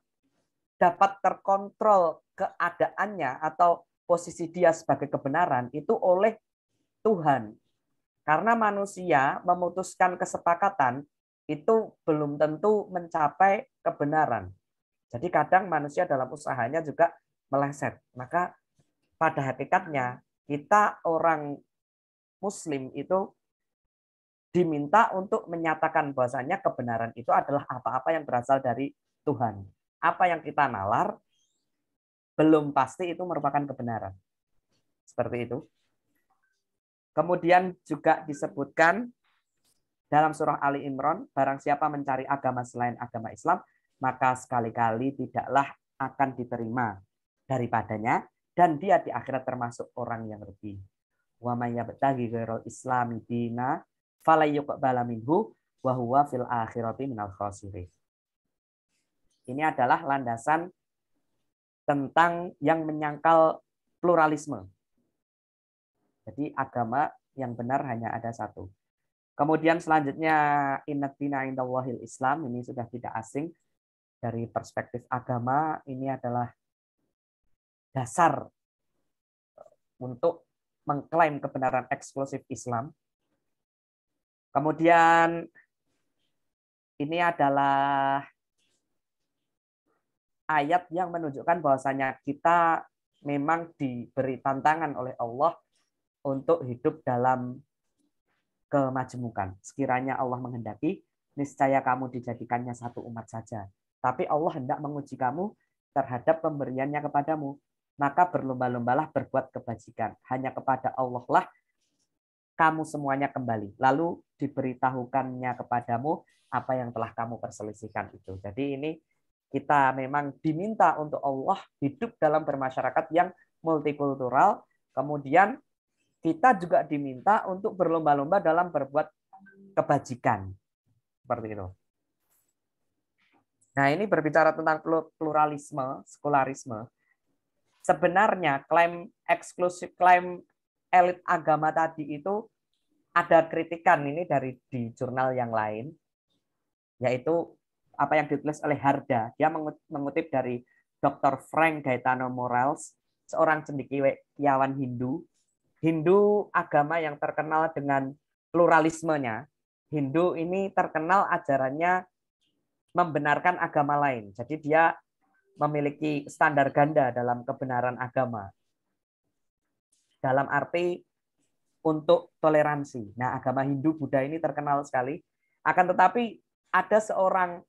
dapat terkontrol keadaannya atau posisi dia sebagai kebenaran itu oleh Tuhan. Karena manusia memutuskan kesepakatan itu belum tentu mencapai kebenaran. Jadi kadang manusia dalam usahanya juga meleset. Maka pada hakikatnya kita orang Muslim itu diminta untuk menyatakan bahwasanya kebenaran itu adalah apa-apa yang berasal dari Tuhan. Apa yang kita nalar belum pasti itu merupakan kebenaran. Seperti itu. Kemudian juga disebutkan dalam surah Ali Imran, barang siapa mencari agama selain agama Islam, maka sekali-kali tidaklah akan diterima daripadanya, dan dia di akhirat termasuk orang yang rugi. Wa may yabtaghi ghairal islami dina fala yuqbala minhu wa huwa fil akhirati minal khasirin. Ini adalah landasan tentang yang menyangkal pluralisme. Jadi agama yang benar hanya ada satu. Kemudian selanjutnya inna dina indallahil Islam, ini sudah tidak asing dari perspektif agama, ini adalah dasar untuk mengklaim kebenaran eksklusif Islam. Kemudian ini adalah ayat yang menunjukkan bahwasanya kita memang diberi tantangan oleh Allah untuk hidup dalam kemajmukan. Sekiranya Allah menghendaki, niscaya kamu dijadikannya satu umat saja. Tapi Allah hendak menguji kamu terhadap pemberiannya kepadamu. Maka berlomba-lombalah berbuat kebajikan. Hanya kepada Allah lah kamu semuanya kembali. Lalu diberitahukannya kepadamu apa yang telah kamu perselisihkan itu. Jadi ini kita memang diminta untuk Allah hidup dalam bermasyarakat yang multikultural. Kemudian kita juga diminta untuk berlomba-lomba dalam berbuat kebajikan. Seperti itu. Nah, ini berbicara tentang pluralisme, sekularisme. Sebenarnya klaim eksklusif, klaim elit agama tadi itu ada kritikan ini di jurnal yang lain, yaitu apa yang ditulis oleh Harda. Dia mengutip dari Dr. Frank Gaetano Morales, seorang cendekiawan Hindu. Hindu agama yang terkenal dengan pluralismenya. Hindu ini terkenal ajarannya membenarkan agama lain. Jadi dia memiliki standar ganda dalam kebenaran agama. Dalam arti untuk toleransi. Nah, agama Hindu Buddha ini terkenal sekali. Akan tetapi ada seorang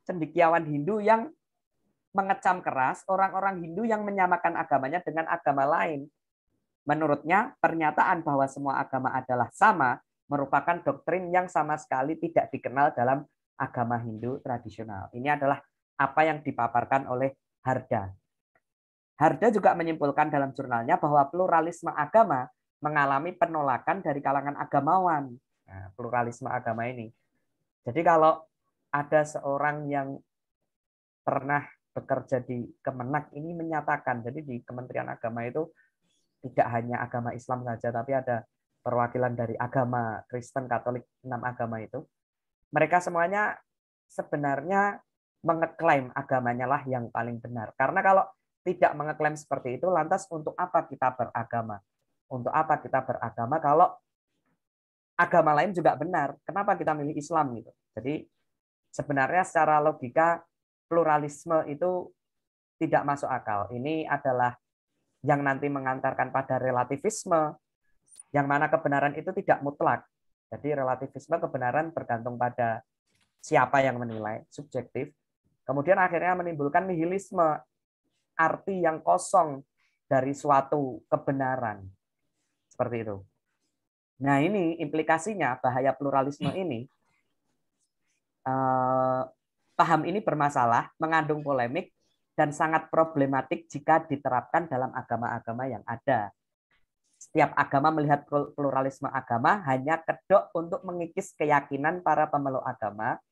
cendekiawan Hindu yang mengecam keras orang-orang Hindu yang menyamakan agamanya dengan agama lain. Menurutnya, pernyataan bahwa semua agama adalah sama merupakan doktrin yang sama sekali tidak dikenal dalam agama Hindu tradisional. Ini adalah apa yang dipaparkan oleh Harda. Harda juga menyimpulkan dalam jurnalnya bahwa pluralisme agama mengalami penolakan dari kalangan agamawan. Nah, pluralisme agama ini. Jadi kalau ada seorang yang pernah bekerja di Kemenak ini menyatakan, jadi di Kementerian Agama itu tidak hanya agama Islam saja, tapi ada perwakilan dari agama Kristen, Katolik, 6 agama itu. Mereka semuanya sebenarnya mengeklaim agamanya lah yang paling benar. Karena kalau tidak mengeklaim seperti itu, lantas untuk apa kita beragama? Untuk apa kita beragama kalau agama lain juga benar? Kenapa kita milih Islam gitu? Jadi sebenarnya secara logika pluralisme itu tidak masuk akal. Ini adalah yang nanti mengantarkan pada relativisme, yang mana kebenaran itu tidak mutlak. Jadi relativisme kebenaran bergantung pada siapa yang menilai, subjektif. Kemudian akhirnya menimbulkan nihilisme, arti yang kosong dari suatu kebenaran. Seperti itu. Nah, ini implikasinya bahaya pluralisme ini. Paham ini bermasalah, mengandung polemik, dan sangat problematik jika diterapkan dalam agama-agama yang ada. Setiap agama melihat pluralisme agama hanya kedok untuk mengikis keyakinan para pemeluk agama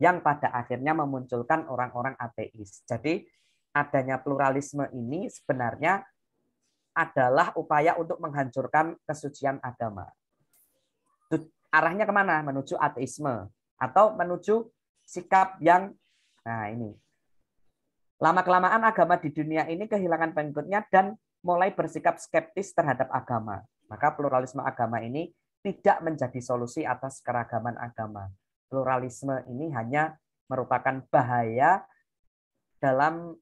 yang pada akhirnya memunculkan orang-orang ateis. Jadi adanya pluralisme ini sebenarnya adalah upaya untuk menghancurkan kesucian agama. Arahnya kemana? Menuju ateisme atau menuju sikap yang, nah ini. Lama-kelamaan agama di dunia ini kehilangan pengikutnya dan mulai bersikap skeptis terhadap agama. Maka pluralisme agama ini tidak menjadi solusi atas keragaman agama. Pluralisme ini hanya merupakan bahaya dalam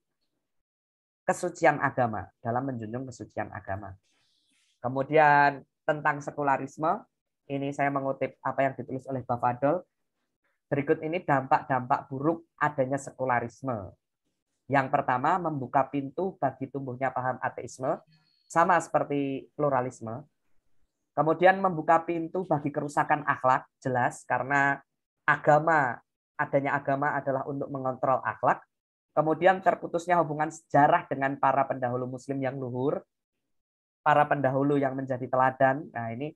kesucian agama, dalam menjunjung kesucian agama. Kemudian tentang sekularisme, ini saya mengutip apa yang ditulis oleh Bafadol. Berikut ini dampak-dampak buruk adanya sekularisme. Yang pertama, membuka pintu bagi tumbuhnya paham ateisme, sama seperti pluralisme. Kemudian membuka pintu bagi kerusakan akhlak, jelas, karena adanya agama adalah untuk mengontrol akhlak. Kemudian terputusnya hubungan sejarah dengan para pendahulu muslim yang luhur, para pendahulu yang menjadi teladan. Nah, ini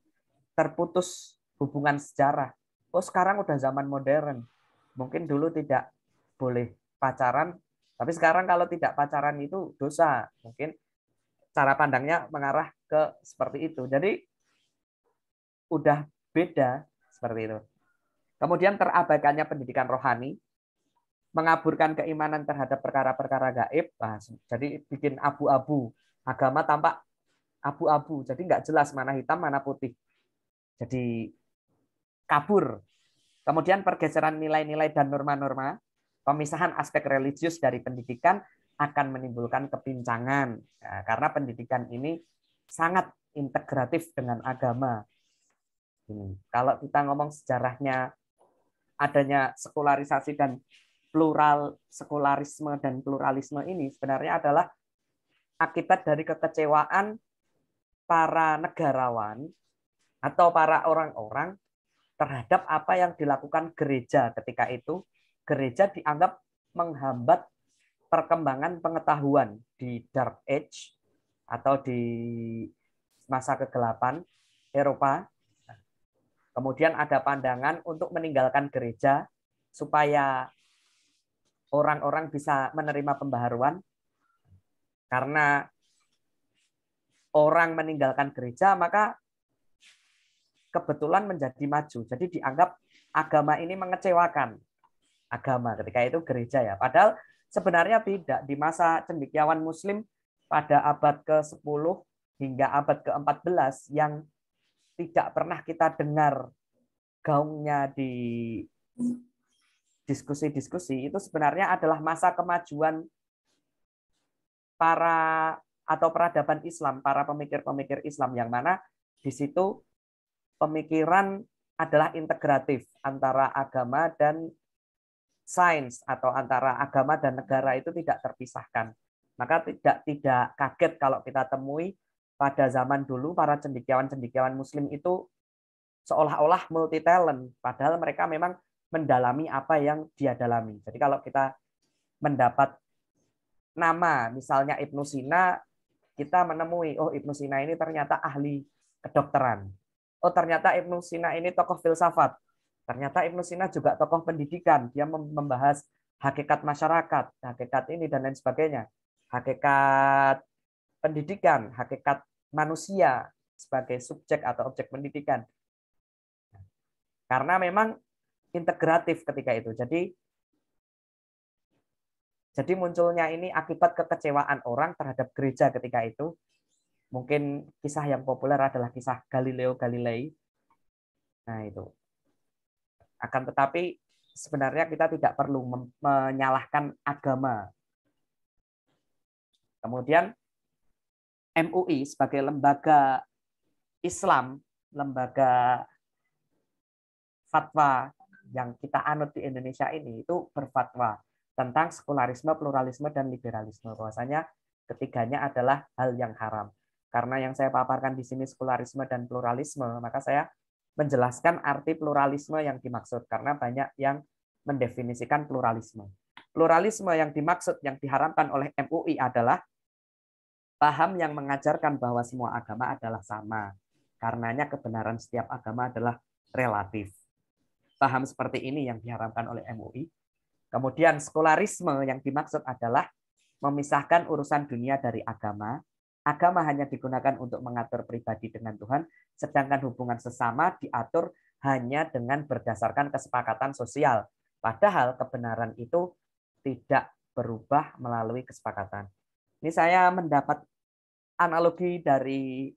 terputus hubungan sejarah. Oh, sekarang udah zaman modern. Mungkin dulu tidak boleh pacaran, tapi sekarang kalau tidak pacaran itu dosa. Mungkin cara pandangnya mengarah ke seperti itu. Jadi udah beda seperti itu. Kemudian terabaikannya pendidikan rohani, mengaburkan keimanan terhadap perkara-perkara gaib. Nah, jadi bikin abu-abu. Agama tampak abu-abu. Jadi nggak jelas mana hitam, mana putih. Jadi kabur. Kemudian pergeseran nilai-nilai dan norma-norma, pemisahan aspek religius dari pendidikan akan menimbulkan kepincangan. Nah, karena pendidikan ini sangat integratif dengan agama. Kalau kita ngomong sejarahnya adanya sekularisasi dan sekularisme dan pluralisme ini sebenarnya adalah akibat dari kekecewaan para negarawan atau para orang-orang terhadap apa yang dilakukan gereja ketika itu. Gereja dianggap menghambat perkembangan pengetahuan di Dark Age atau di masa kegelapan Eropa. Kemudian ada pandangan untuk meninggalkan gereja supaya orang-orang bisa menerima pembaharuan, karena orang meninggalkan gereja maka kebetulan menjadi maju. Jadi dianggap agama ini mengecewakan agama ketika itu gereja ya. Padahal sebenarnya tidak. Di masa cendekiawan Muslim pada abad ke-10 hingga abad ke-14 yang tidak pernah kita dengar gaungnya di diskusi-diskusi, itu sebenarnya adalah masa kemajuan para atau peradaban Islam, para pemikir-pemikir Islam, yang mana di situ pemikiran adalah integratif antara agama dan sains, atau antara agama dan negara itu tidak terpisahkan. Maka tidak kaget kalau kita temui pada zaman dulu para cendekiawan-cendekiawan Muslim itu seolah-olah multi talent, padahal mereka memang mendalami apa yang dia dalami. Jadi kalau kita mendapat nama, misalnya Ibnu Sina, kita menemui, oh Ibnu Sina ini ternyata ahli kedokteran. Oh ternyata Ibnu Sina ini tokoh filsafat. Ternyata Ibnu Sina juga tokoh pendidikan. Dia membahas hakikat masyarakat, hakikat ini dan lain sebagainya. Hakikat pendidikan, hakikat manusia sebagai subjek atau objek pendidikan. Karena memang integratif ketika itu. Jadi munculnya ini akibat kekecewaan orang terhadap gereja ketika itu. Mungkin kisah yang populer adalah kisah Galileo Galilei. Nah itu. Akan tetapi sebenarnya kita tidak perlu menyalahkan agama. Kemudian MUI sebagai lembaga Islam, lembaga fatwa yang kita anut di Indonesia ini, itu berfatwa tentang sekularisme, pluralisme, dan liberalisme. Bahwasanya ketiganya adalah hal yang haram. Karena yang saya paparkan di sini sekularisme dan pluralisme, maka saya menjelaskan arti pluralisme yang dimaksud. Karena banyak yang mendefinisikan pluralisme. Pluralisme yang dimaksud, yang diharamkan oleh MUI adalah paham yang mengajarkan bahwa semua agama adalah sama. Karenanya kebenaran setiap agama adalah relatif. Paham seperti ini yang diharamkan oleh MUI. Kemudian sekularisme yang dimaksud adalah memisahkan urusan dunia dari agama. Agama hanya digunakan untuk mengatur pribadi dengan Tuhan, sedangkan hubungan sesama diatur hanya dengan berdasarkan kesepakatan sosial. Padahal kebenaran itu tidak berubah melalui kesepakatan. Ini saya mendapat analogi dari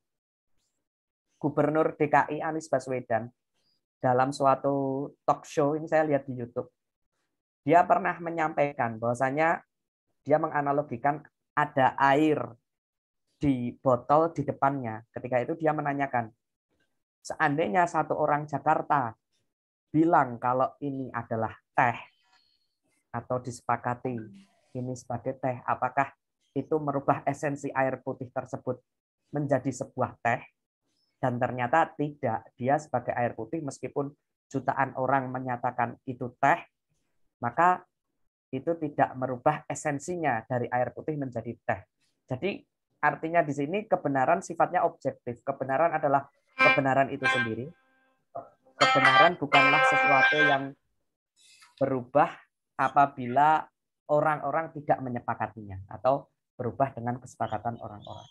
Gubernur DKI Anies Baswedan dalam suatu talk show, ini saya lihat di YouTube. Dia pernah menyampaikan bahwasanya dia menganalogikan ada air di botol di depannya. Ketika itu dia menanyakan, seandainya satu orang Jakarta bilang kalau ini adalah teh atau disepakati ini sebagai teh, apakah itu merubah esensi air putih tersebut menjadi sebuah teh? Dan ternyata tidak. Dia sebagai air putih, meskipun jutaan orang menyatakan itu teh, maka itu tidak merubah esensinya dari air putih menjadi teh. Jadi artinya di sini kebenaran sifatnya objektif. Kebenaran adalah kebenaran itu sendiri. Kebenaran bukanlah sesuatu yang berubah apabila orang-orang tidak menyepakatinya atau berubah dengan kesepakatan orang-orang.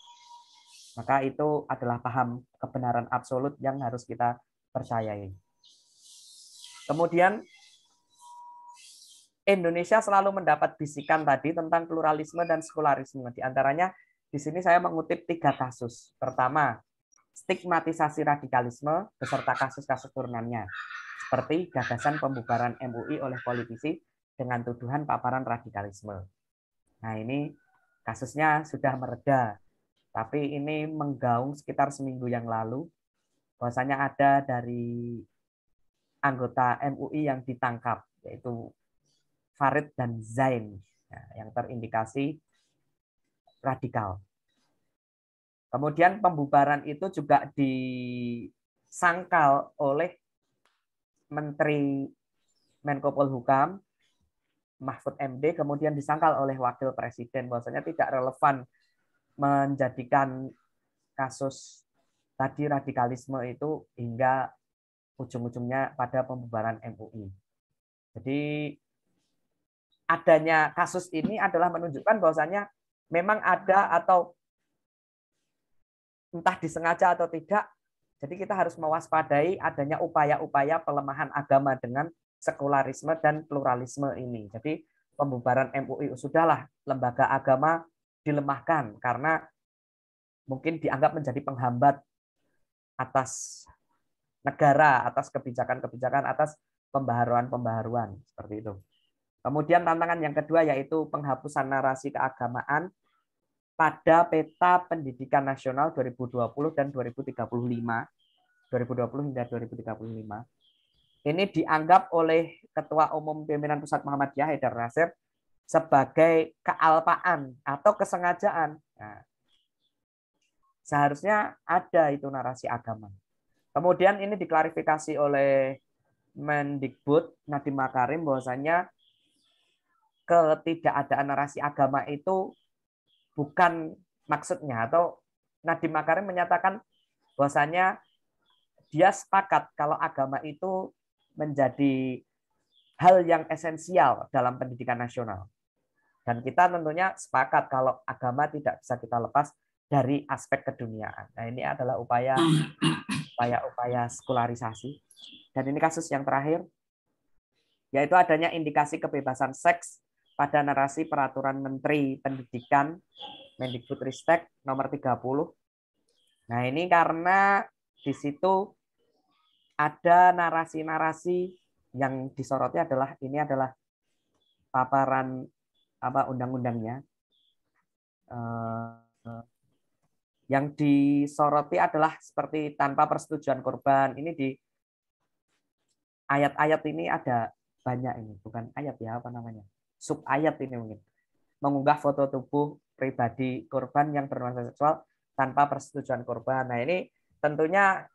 Maka itu adalah paham kebenaran absolut yang harus kita percayai. Kemudian Indonesia selalu mendapat bisikan tadi tentang pluralisme dan sekularisme. Di antaranya di sini saya mengutip 3 kasus. Pertama, stigmatisasi radikalisme beserta kasus-kasus turunannya, seperti gagasan pembubaran MUI oleh politisi dengan tuduhan paparan radikalisme. Nah, ini kasusnya sudah mereda, tapi ini menggaung sekitar seminggu yang lalu, bahwasanya ada dari anggota MUI yang ditangkap, yaitu Farid dan Zain, yang terindikasi radikal. Kemudian pembubaran itu juga disangkal oleh Menteri Menko Polhukam Mahfud MD, kemudian disangkal oleh Wakil Presiden bahwasanya tidak relevan menjadikan kasus tadi radikalisme itu hingga ujung-ujungnya pada pembubaran MUI. Jadi adanya kasus ini adalah menunjukkan bahwasanya memang ada atau entah disengaja atau tidak, jadi kita harus mewaspadai adanya upaya-upaya pelemahan agama dengan sekularisme dan pluralisme ini. Jadi pembubaran MUI sudahlah, lembaga agama dilemahkan karena mungkin dianggap menjadi penghambat atas negara, atas kebijakan-kebijakan, atas pembaharuan-pembaharuan seperti itu. Kemudian tantangan yang kedua yaitu penghapusan narasi keagamaan pada peta pendidikan nasional 2020 dan 2035, 2020 hingga 2035. Ini dianggap oleh Ketua Umum Pimpinan Pusat Muhammadiyah Haidar Nasir sebagai kealpaan atau kesengajaan. Nah, seharusnya ada itu narasi agama. Kemudian ini diklarifikasi oleh Mendikbud Nadiem Makarim bahwasanya ketidakadaan narasi agama itu bukan maksudnya, atau Nadiem Makarim menyatakan bahwasanya dia sepakat kalau agama itu menjadi hal yang esensial dalam pendidikan nasional. Dan kita tentunya sepakat kalau agama tidak bisa kita lepas dari aspek keduniaan. Nah, ini adalah upaya sekularisasi. Dan ini kasus yang terakhir, yaitu adanya indikasi kebebasan seks pada narasi peraturan Menteri Pendidikan Mendikbudristek nomor 30. Nah, ini karena di situ ada narasi-narasi yang disoroti adalah ini adalah paparan undang-undangnya. Yang disoroti adalah seperti tanpa persetujuan korban. Ini di ayat-ayat ini ada banyak ini, bukan ayat ya, apa namanya? Sub-ayat ini mungkin. Mengunggah foto tubuh pribadi korban yang bernuansa seksual tanpa persetujuan korban. Nah, ini tentunya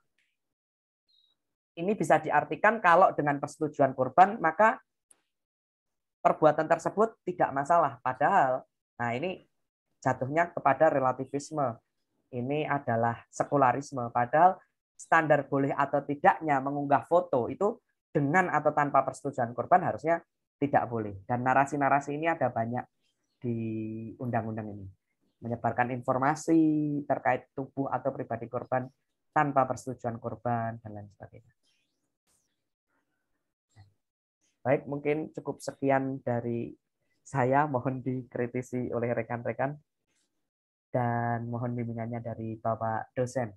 ini bisa diartikan kalau dengan persetujuan korban maka perbuatan tersebut tidak masalah. Padahal, nah ini jatuhnya kepada relativisme. Ini adalah sekularisme. Padahal standar boleh atau tidaknya mengunggah foto itu dengan atau tanpa persetujuan korban harusnya tidak boleh. Dan narasi-narasi ini ada banyak di undang-undang ini. Menyebarkan informasi terkait tubuh atau pribadi korban tanpa persetujuan korban, dan lain sebagainya. Baik, mungkin cukup sekian dari saya. Mohon dikritisi oleh rekan-rekan. Dan mohon bimbingannya dari Bapak dosen.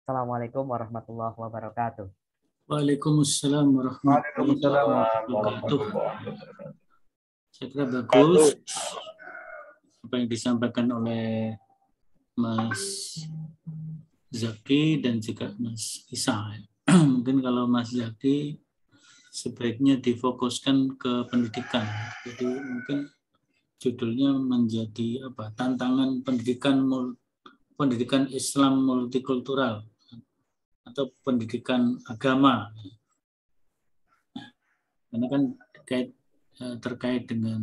Assalamualaikum warahmatullahi wabarakatuh. Waalaikumsalam warahmatullahi wabarakatuh. Saya kira bagus apa yang disampaikan oleh Mas Zaki dan juga Mas Isa. Mungkin kalau Mas Zaki sebaiknya difokuskan ke pendidikan. Jadi mungkin judulnya menjadi apa? Tantangan pendidikan Islam multikultural atau pendidikan agama. Karena kan terkait dengan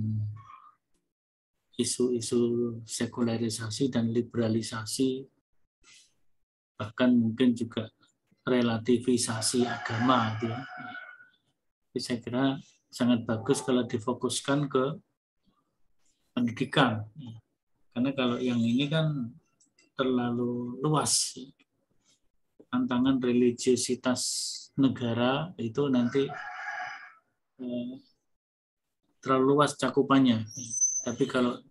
isu-isu sekularisasi dan liberalisasi, bahkan mungkin juga relativisasi agama. Gitu ya. Jadi saya kira sangat bagus kalau difokuskan ke pendidikan. Karena kalau yang ini kan terlalu luas. tantangan religiositas negara itu nanti terlalu luas cakupannya. Tapi kalau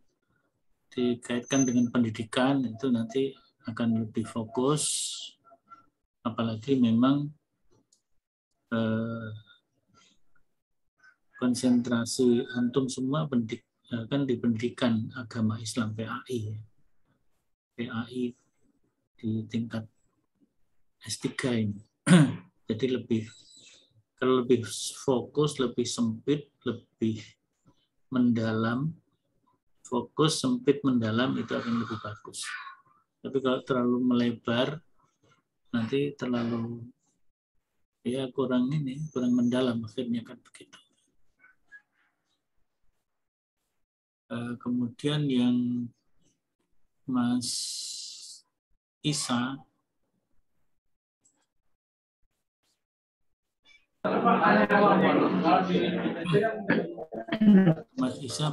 dikaitkan dengan pendidikan itu nanti akan lebih fokus, apalagi memang konsentrasi antum semua kan di pendidikan agama Islam PAI. PAI di tingkat S3 ini. Jadi kalau lebih fokus, lebih sempit, lebih mendalam, fokus, sempit, mendalam itu akan lebih bagus. Tapi kalau terlalu melebar, nanti terlalu kurang mendalam, akhirnya kan begitu. Kemudian yang Mas Isa,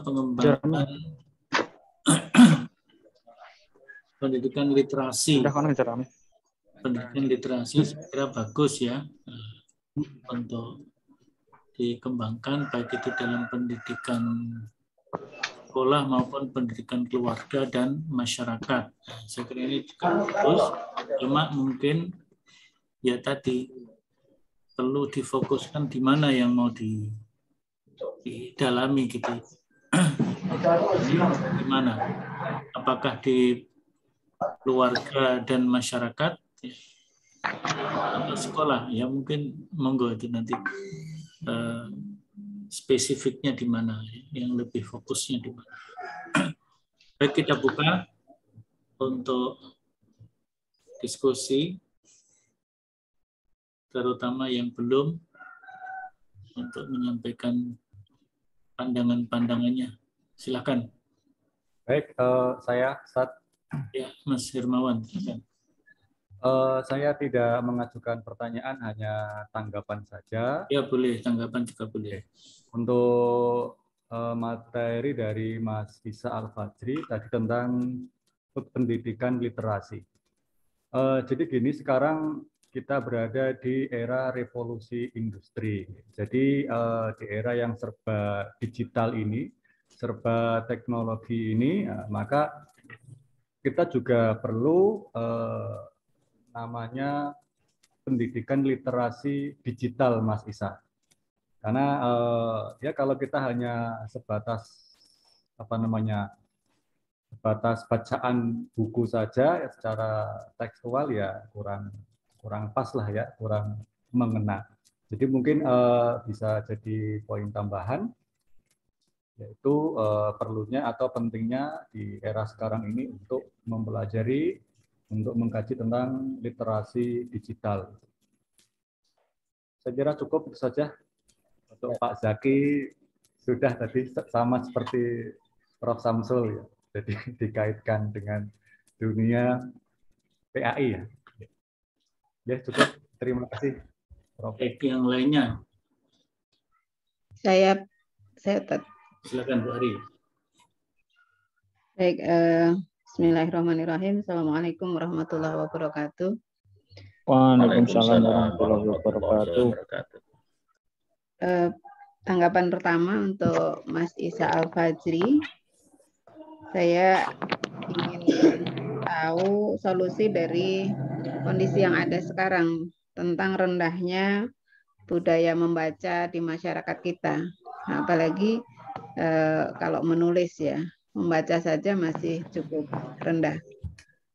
pengembangan pendidikan literasi. Pendidikan literasi saya kira bagus ya untuk dikembangkan baik itu dalam pendidikan sekolah maupun pendidikan keluarga dan masyarakat. Saya kira ini juga bagus, cuma mungkin ya tadi perlu difokuskan di mana yang mau didalami gitu. Di mana? Apakah di keluarga dan masyarakat atau sekolah? Ya mungkin monggo itu nanti spesifiknya di mana, yang lebih fokusnya di mana. Baik, kita buka untuk diskusi, terutama yang belum, untuk menyampaikan pandangan-pandangannya. Silakan. Baik, saya Sat. Ya, Mas Hermawan. Silakan. Saya tidak mengajukan pertanyaan, hanya tanggapan saja. Ya, boleh. Tanggapan juga boleh. Untuk materi dari Mas Isa Al-Fajri tadi tentang pendidikan literasi. Jadi gini, sekarang kita berada di era revolusi industri. Jadi di era yang serba digital ini, serba teknologi ini, maka kita juga perlu namanya pendidikan literasi digital, Mas Isa. Karena ya kalau kita hanya sebatas sebatas bacaan buku saja ya, secara tekstual ya kurang pas lah ya, kurang mengena. Jadi mungkin bisa jadi poin tambahan, yaitu perlunya atau pentingnya di era sekarang ini untuk mempelajari, untuk mengkaji tentang literasi digital. Saya kira cukup itu saja. Untuk Pak Zaki sudah tadi sama seperti Prof. Samsul ya, jadi dikaitkan dengan dunia PAI ya. Ya cukup, terima kasih Prof. Baik, yang lainnya. Saya Silakan Bu Ari. Baik, bismillahirrahmanirrahim. Assalamualaikum warahmatullahi wabarakatuh. Waalaikumsalam warahmatullahi wabarakatuh. Tanggapan pertama untuk Mas Isa Al-Fajri, saya ingin tahu solusi dari kondisi yang ada sekarang tentang rendahnya budaya membaca di masyarakat kita. Nah, apalagi kalau menulis ya, membaca saja masih cukup rendah.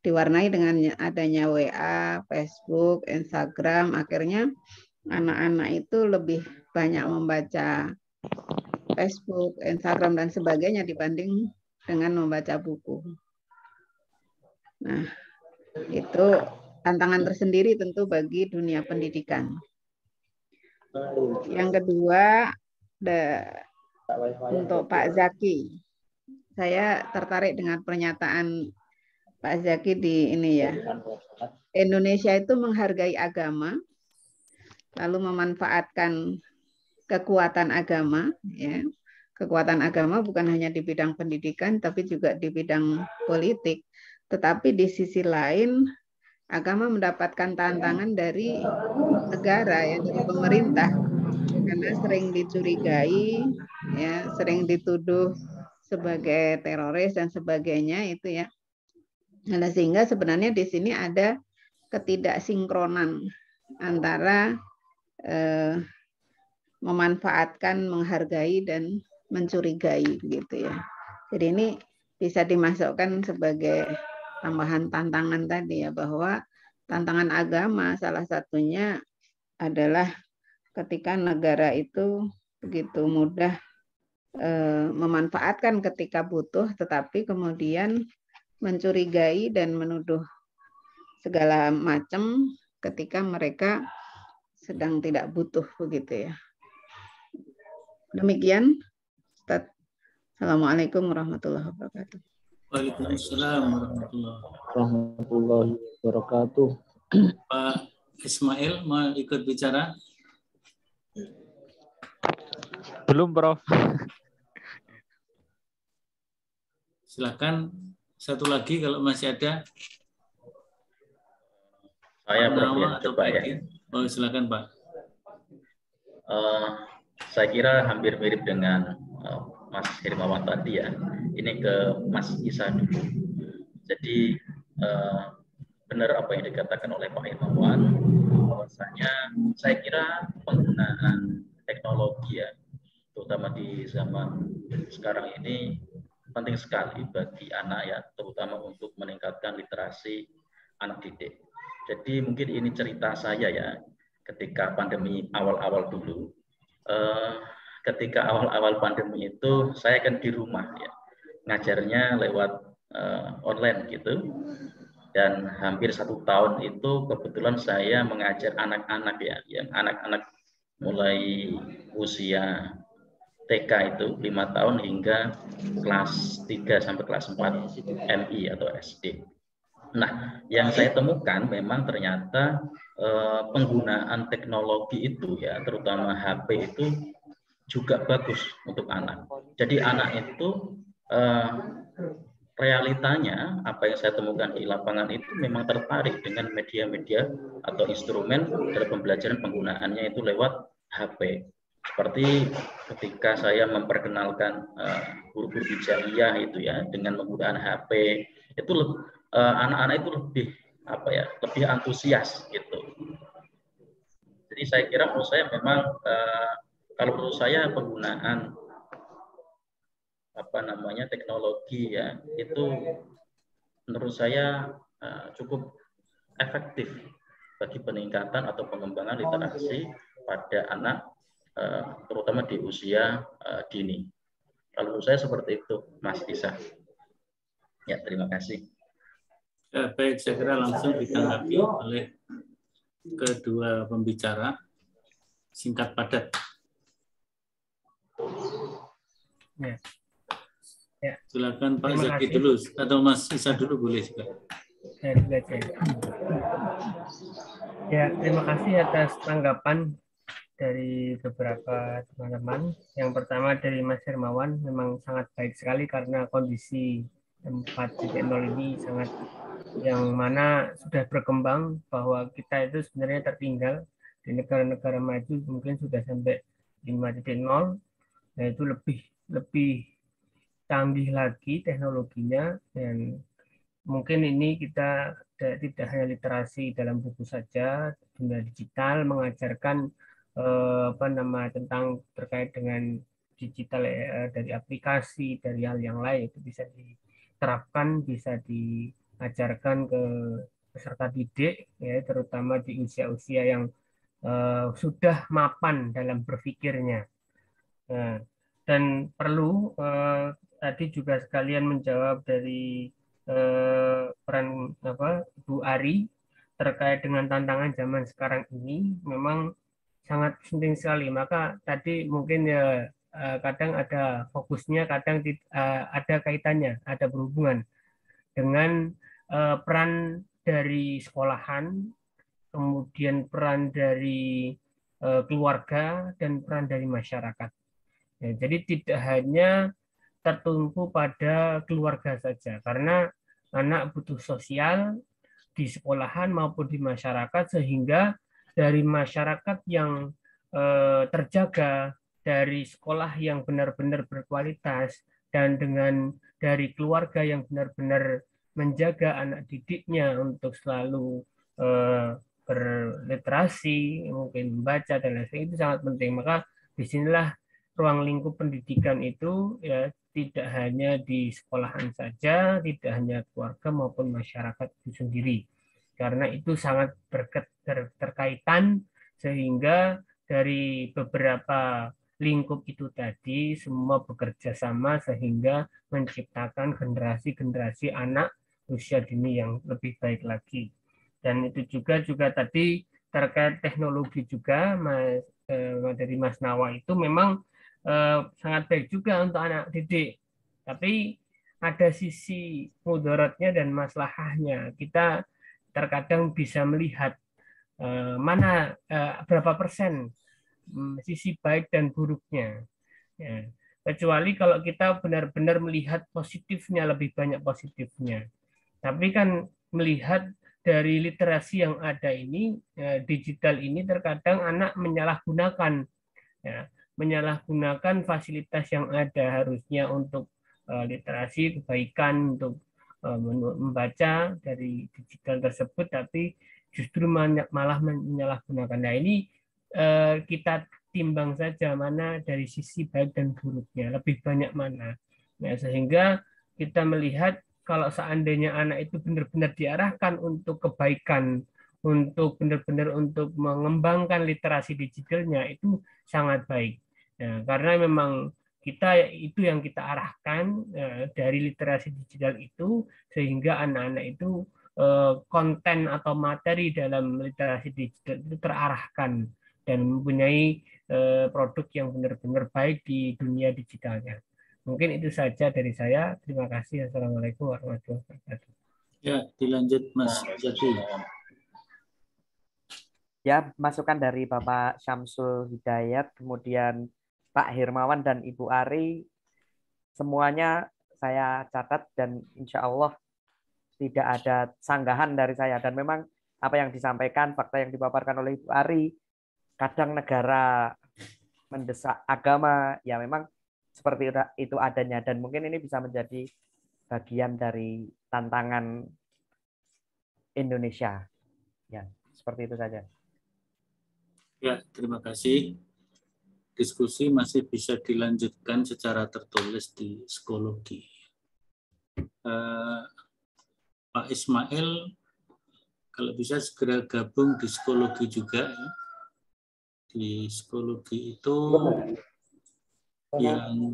Diwarnai dengan adanya WA, Facebook, Instagram, akhirnya anak-anak itu lebih banyak membaca Facebook, Instagram, dan sebagainya dibanding dengan membaca buku. Nah, itu tantangan tersendiri tentu bagi dunia pendidikan. Yang kedua, untuk Pak Zaki. Saya tertarik dengan pernyataan Pak Zaki di ini ya. Indonesia itu menghargai agama, lalu memanfaatkan kekuatan agama, ya. Kekuatan agama bukan hanya di bidang pendidikan, tapi juga di bidang politik. Tetapi di sisi lain, agama mendapatkan tantangan dari negara, ya, dari pemerintah, karena sering dicurigai, ya, sering dituduh sebagai teroris dan sebagainya itu ya. Nah, sehingga sebenarnya di sini ada ketidaksinkronan antara memanfaatkan, menghargai dan mencurigai begitu ya. Jadi ini bisa dimasukkan sebagai tambahan tantangan tadi ya, bahwa tantangan agama salah satunya adalah ketika negara itu begitu mudah memanfaatkan ketika butuh, tetapi kemudian mencurigai dan menuduh segala macam ketika mereka sedang tidak butuh begitu ya. Demikian, Ustaz. Assalamualaikum warahmatullahi wabarakatuh. Waalaikumsalam warahmatullahi wabarakatuh. Pak Ismail mau ikut bicara? Belum, Prof. Silakan satu lagi kalau masih ada. Saya Prof ya, coba ya. Oh, silakan Pak. Saya kira hampir mirip dengan Mas Hermawan tadi ya. Ini ke Mas Isa dulu. Jadi benar apa yang dikatakan oleh Pak Hermawan, bahwasanya saya kira penggunaan teknologi ya, terutama di zaman sekarang ini penting sekali bagi anak ya, terutama untuk meningkatkan literasi anak didik. Jadi mungkin ini cerita saya ya, ketika pandemi awal-awal dulu. Ketika awal-awal pandemi itu saya kan di rumah ya, ngajarnya lewat online gitu, dan hampir 1 tahun itu kebetulan saya mengajar anak-anak ya, yang anak-anak mulai usia TK itu 5 tahun hingga kelas 3 sampai kelas 4 MI atau SD. Nah, yang saya temukan memang ternyata penggunaan teknologi itu ya, terutama HP itu juga bagus untuk anak. Jadi anak itu realitanya apa yang saya temukan di lapangan itu memang tertarik dengan media-media atau instrumen dalam pembelajaran, penggunaannya itu lewat HP. Seperti ketika saya memperkenalkan guru-guru hijaiyah itu ya, dengan menggunakan HP, itu anak-anak itu lebih lebih antusias gitu. Jadi saya kira menurut saya memang kalau menurut saya penggunaan teknologi ya, itu menurut saya cukup efektif bagi peningkatan atau pengembangan literasi pada anak, terutama di usia dini. Kalau menurut saya seperti itu, Mas Isa. Ya, terima kasih. Ya, baik, saya kira langsung ditanggapi oleh kedua pembicara. Singkat padat. Ya. Ya. Silakan Pak Zaki dulu atau Mas Isa dulu boleh juga. Ya, terima kasih atas tanggapan dari beberapa teman-teman. Yang pertama dari Mas Hermawan, memang sangat baik sekali karena kondisi 4.0 ini sangat, yang mana sudah berkembang, bahwa kita itu sebenarnya tertinggal di negara-negara maju mungkin sudah sampai 5.0, yaitu lebih canggih lagi teknologinya, dan mungkin ini kita tidak hanya literasi dalam buku saja, dunia digital mengajarkan tentang terkait dengan digital dari aplikasi, dari hal yang lain, itu bisa diterapkan, bisa diajarkan ke peserta didik ya, terutama di usia-usia yang sudah mapan dalam berpikirnya. Dan perlu tadi juga sekalian menjawab dari peran Bu Ari terkait dengan tantangan zaman sekarang ini, memang sangat penting sekali. Maka tadi mungkin ya kadang ada fokusnya, kadang ada kaitannya, ada berhubungan dengan peran dari sekolahan, kemudian peran dari keluarga, dan peran dari masyarakat. Ya, jadi tidak hanya tertumpu pada keluarga saja, karena anak butuh sosial, di sekolahan maupun di masyarakat, sehingga dari masyarakat yang terjaga, dari sekolah yang benar-benar berkualitas, dan dari keluarga yang benar-benar menjaga anak didiknya untuk selalu berliterasi, mungkin membaca dan lain sebagainya, itu sangat penting. Maka disinilah ruang lingkup pendidikan itu ya tidak hanya di sekolahan saja, tidak hanya keluarga maupun masyarakat itu sendiri, karena itu sangat berkaitan, sehingga dari beberapa lingkup itu tadi semua bekerja sama sehingga menciptakan generasi-generasi anak usia dini yang lebih baik lagi. Dan itu juga tadi terkait teknologi juga, dari Mas Nawa itu memang sangat baik juga untuk anak didik. Tapi ada sisi mudaratnya dan maslahahnya. Kita terkadang bisa melihat mana berapa persen sisi baik dan buruknya. Ya. Kecuali kalau kita benar-benar melihat positifnya, lebih banyak positifnya. Tapi kan melihat dari literasi yang ada ini, digital ini, terkadang anak menyalahgunakan, ya, menyalahgunakan fasilitas yang ada harusnya untuk literasi, kebaikan, untuk membaca dari digital tersebut, tapi justru malah menyalahgunakan. Nah, ini kita timbang saja mana dari sisi baik dan buruknya, lebih banyak mana. Nah, sehingga kita melihat kalau seandainya anak itu benar-benar diarahkan untuk kebaikan, untuk benar-benar untuk mengembangkan literasi digitalnya, itu sangat baik. Nah, karena memang kita itu yang kita arahkan dari literasi digital itu, sehingga anak-anak itu konten atau materi dalam literasi digital itu terarahkan dan mempunyai produk yang benar-benar baik di dunia digitalnya. Mungkin itu saja dari saya. Terima kasih. Assalamualaikum warahmatullahi wabarakatuh. Ya, dilanjut Mas Zaki. Ya, masukan dari Bapak Syamsul Hidayat, kemudian Pak Hermawan dan Ibu Ari, semuanya saya catat dan insya Allah tidak ada sanggahan dari saya. Dan memang apa yang disampaikan, fakta yang dipaparkan oleh Ibu Ari, kadang negara mendesak agama, ya memang seperti itu adanya, dan mungkin ini bisa menjadi bagian dari tantangan Indonesia. Ya, seperti itu saja. Ya, terima kasih. Diskusi masih bisa dilanjutkan secara tertulis di psikologi. Pak Ismail, kalau bisa segera gabung di psikologi juga. Ya. Di psikologi itu yang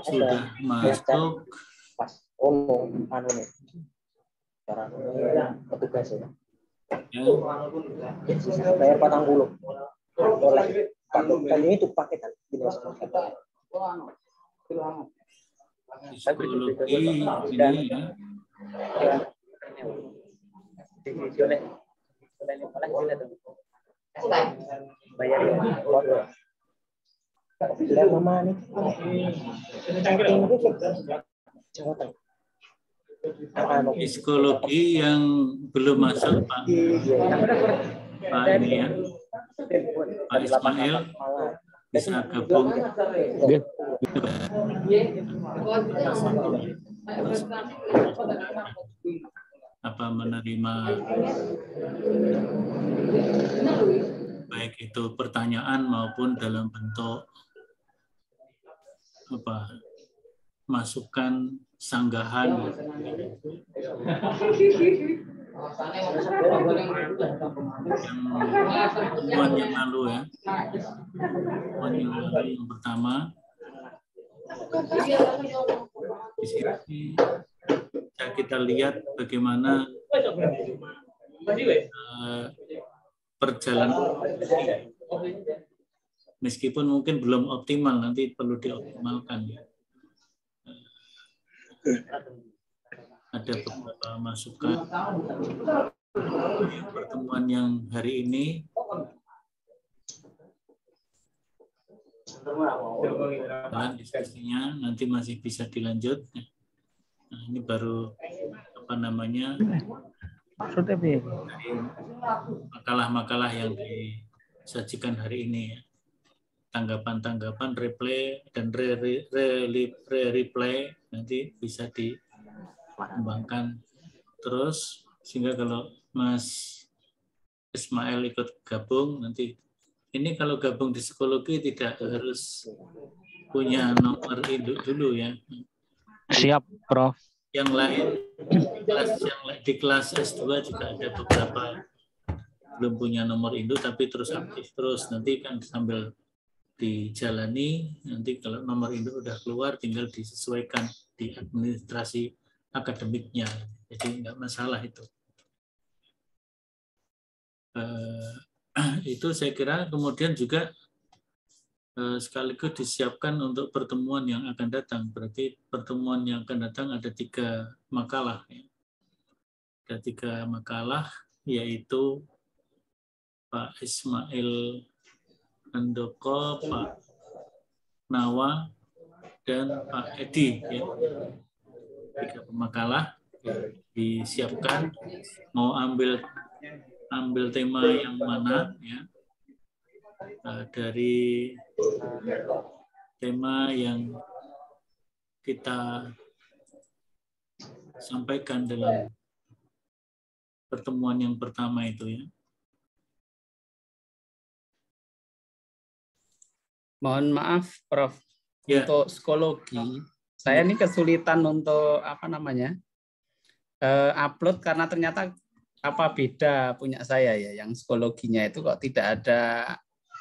sudah masuk ya. Bayar 40 boleh kali itu paketan psikologi ini ya bayar mama nih psikologi yang belum masuk Pak ini ya, Pak Ismail bisa gabung. Apa menerima baik itu pertanyaan maupun dalam bentuk apa masukan sanggahan. Yang yang lalu ya, yang pertama di sini kita lihat bagaimana perjalanan, meskipun mungkin belum optimal, nanti perlu dioptimalkan ya. Ada beberapa masukan pertemuan yang hari ini. Dan diskusinya nanti masih bisa dilanjut. Nah, ini baru apa namanya Maksudnya piye? dari makalah-makalah yang disajikan hari ini ya. Tanggapan-tanggapan, replay dan replay nanti bisa dikembangkan terus sehingga kalau Mas Ismail ikut gabung nanti ini kalau gabung di psikologi tidak harus punya nomor induk dulu ya. Siap, Prof. Yang lain di kelas S2 juga ada beberapa belum punya nomor induk tapi terus aktif terus nanti kan sambil dijalani nanti kalau nomor induk udah keluar tinggal disesuaikan di administrasi akademiknya jadi nggak masalah itu. Itu saya kira kemudian juga sekaligus disiapkan untuk pertemuan yang akan datang. Berarti pertemuan yang akan datang ada 3 makalah. Ada 3 makalah, yaitu Pak Ismail Handoko, Pak Nawa, dan Pak Edi. Ya. 3 makalah disiapkan. Mau ambil tema yang mana, ya. Dari tema yang kita sampaikan dalam pertemuan yang pertama itu ya. Mohon maaf, Prof. Ya. Untuk psikologi, saya ini kesulitan untuk upload karena ternyata beda punya saya ya, yang psikologinya itu kok tidak ada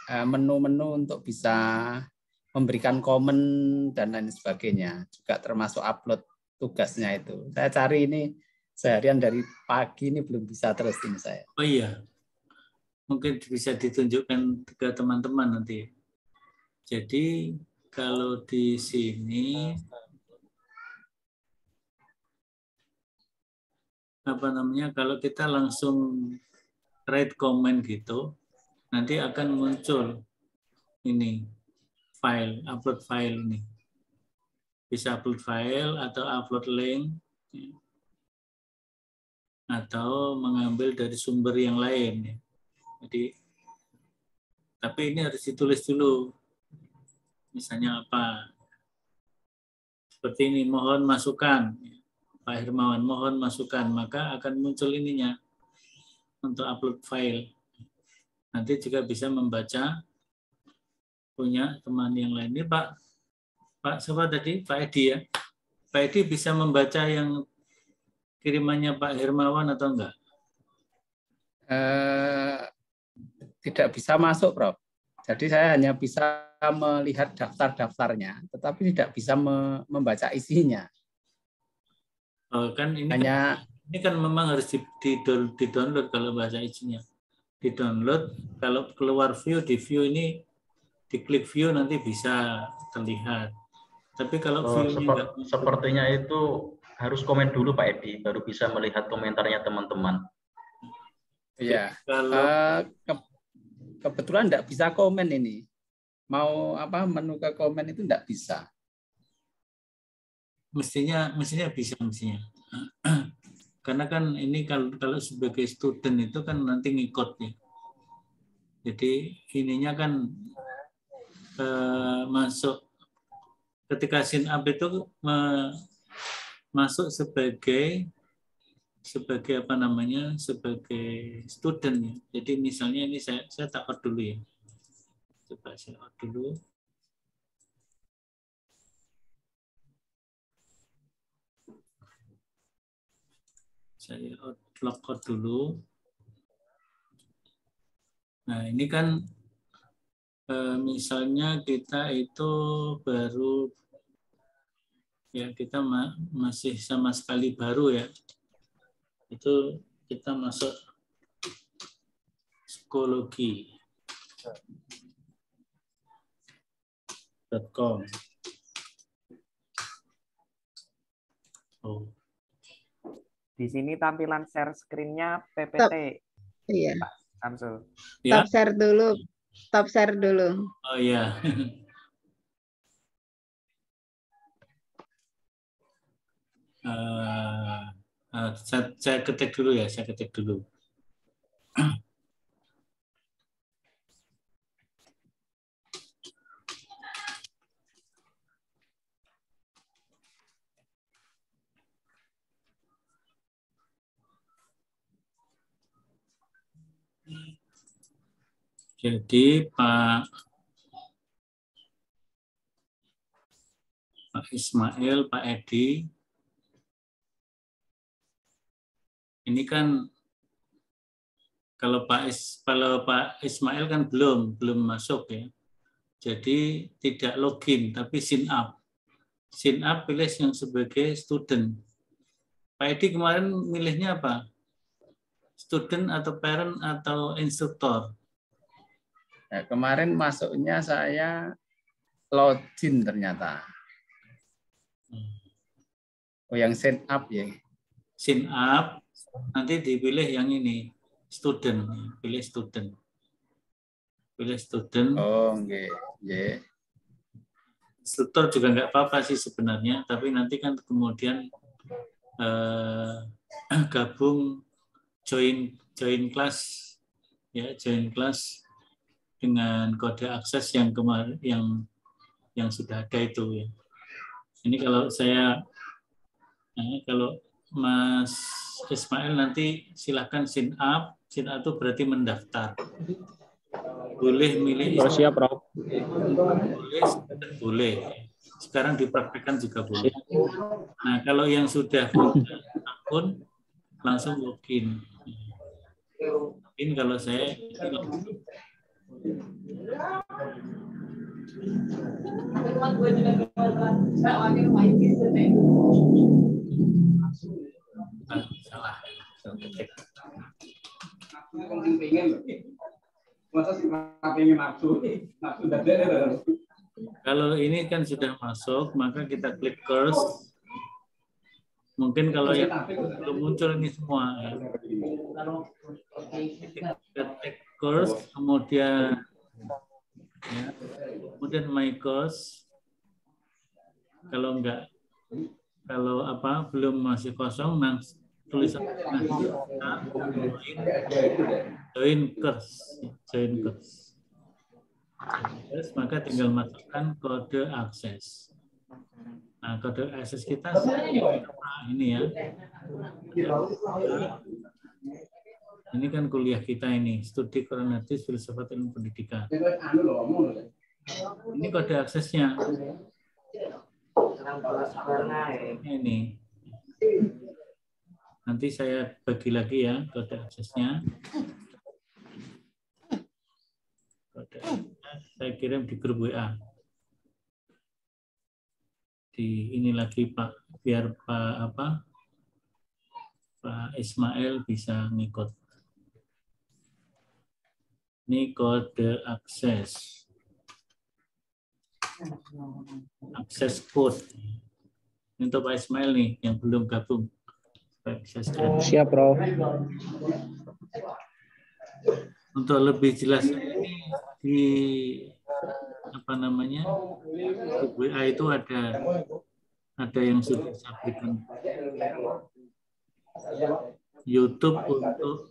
menu-menu untuk bisa memberikan komen dan lain sebagainya, juga termasuk upload tugasnya itu. Saya cari ini seharian dari pagi ini belum bisa terus ini saya. Oh iya, mungkin bisa ditunjukkan ke teman-teman nanti. Jadi kalau di sini kalau kita langsung write comment gitu, nanti akan muncul ini file, upload file ini. Bisa upload file atau upload link atau mengambil dari sumber yang lain. Jadi, tapi ini harus ditulis dulu. Misalnya apa? Seperti ini, mohon masukan. Pak Hermawan, mohon masukan. Maka akan muncul ininya untuk upload file. Nanti juga bisa membaca punya teman yang lain. Ini Pak siapa tadi? Pak Edi ya. Pak Edi bisa membaca yang kirimannya Pak Hermawan atau enggak? Tidak bisa masuk, Prof. Jadi saya hanya bisa melihat daftar-daftarnya, tetapi tidak bisa membaca isinya. Kan ini hanya kan memang harus di-download kalau bahasa isinya. Di-download, kalau keluar view, di view ini diklik view nanti bisa terlihat. Tapi kalau sepertinya itu harus komen dulu Pak Edi, baru bisa melihat komentarnya teman-teman. Iya. Kebetulan tidak bisa komen ini. Mau menu ke komen itu tidak bisa. Mestinya bisa mestinya. Karena kan ini kalau sebagai student itu kan nanti ngikut ya. Jadi ininya kan masuk ketika sign up itu masuk sebagai sebagai student ya. Jadi misalnya ini saya tak out dulu ya. Coba saya out dulu. Saya log out dulu. Nah, ini kan misalnya kita itu baru ya kita masih sama sekali baru ya. Itu kita masuk psikologi.com. Oh. Di sini tampilan share screen-nya PPT. Iya. Pak Samsul. Ya. Top share dulu. Oh iya. Saya ketik dulu ya, saya ketik dulu. Jadi Pak Ismail, Pak Edi, ini kan kalau Pak Ismail kan belum masuk ya. Jadi tidak login tapi sign up. Sign up pilih yang sebagai student. Pak Edi kemarin milihnya apa? Student atau parent atau instruktur? Ya, kemarin masuknya saya login ternyata. Oh, yang sign up ya. Sign up, nanti dipilih yang ini, student. Pilih student. Pilih student. Oh, oke. Okay. Instruktur juga nggak apa-apa sih sebenarnya, tapi nanti kan kemudian gabung join kelas ya, join kelas dengan kode akses yang kemarin yang sudah ada itu ya. Ini kalau saya kalau Mas Ismail nanti silahkan sign up itu berarti mendaftar. Boleh milih siap, Prof. Boleh. Sekarang dipraktekkan juga boleh. Nah, kalau yang sudah punya akun langsung login. Mungkin kalau saya salah. Kalau ini kan sudah masuk, maka kita klik curse. Mungkin kalau yang belum muncul ini semua. Ya. Kita klik curse, kemudian my course. Kalau enggak, belum masih kosong, tulisan join course. Terus maka tinggal masukkan kode akses. Nah, kode akses kita ini ya. Ini kan kuliah kita ini, studi koordinatif filsafat ilmu pendidikan. Ini kode aksesnya. Ini. Nanti saya bagi lagi ya kode aksesnya. Kode saya kirim di grup WA. Ini lagi Pak, biar Pak Ismail bisa ngikut. Ini kode akses. Akses code. Ini untuk Pak Ismail nih yang belum gabung. Siap, Prof. Untuk lebih jelas ini di di WA itu ada yang sudah saya berikan YouTube untuk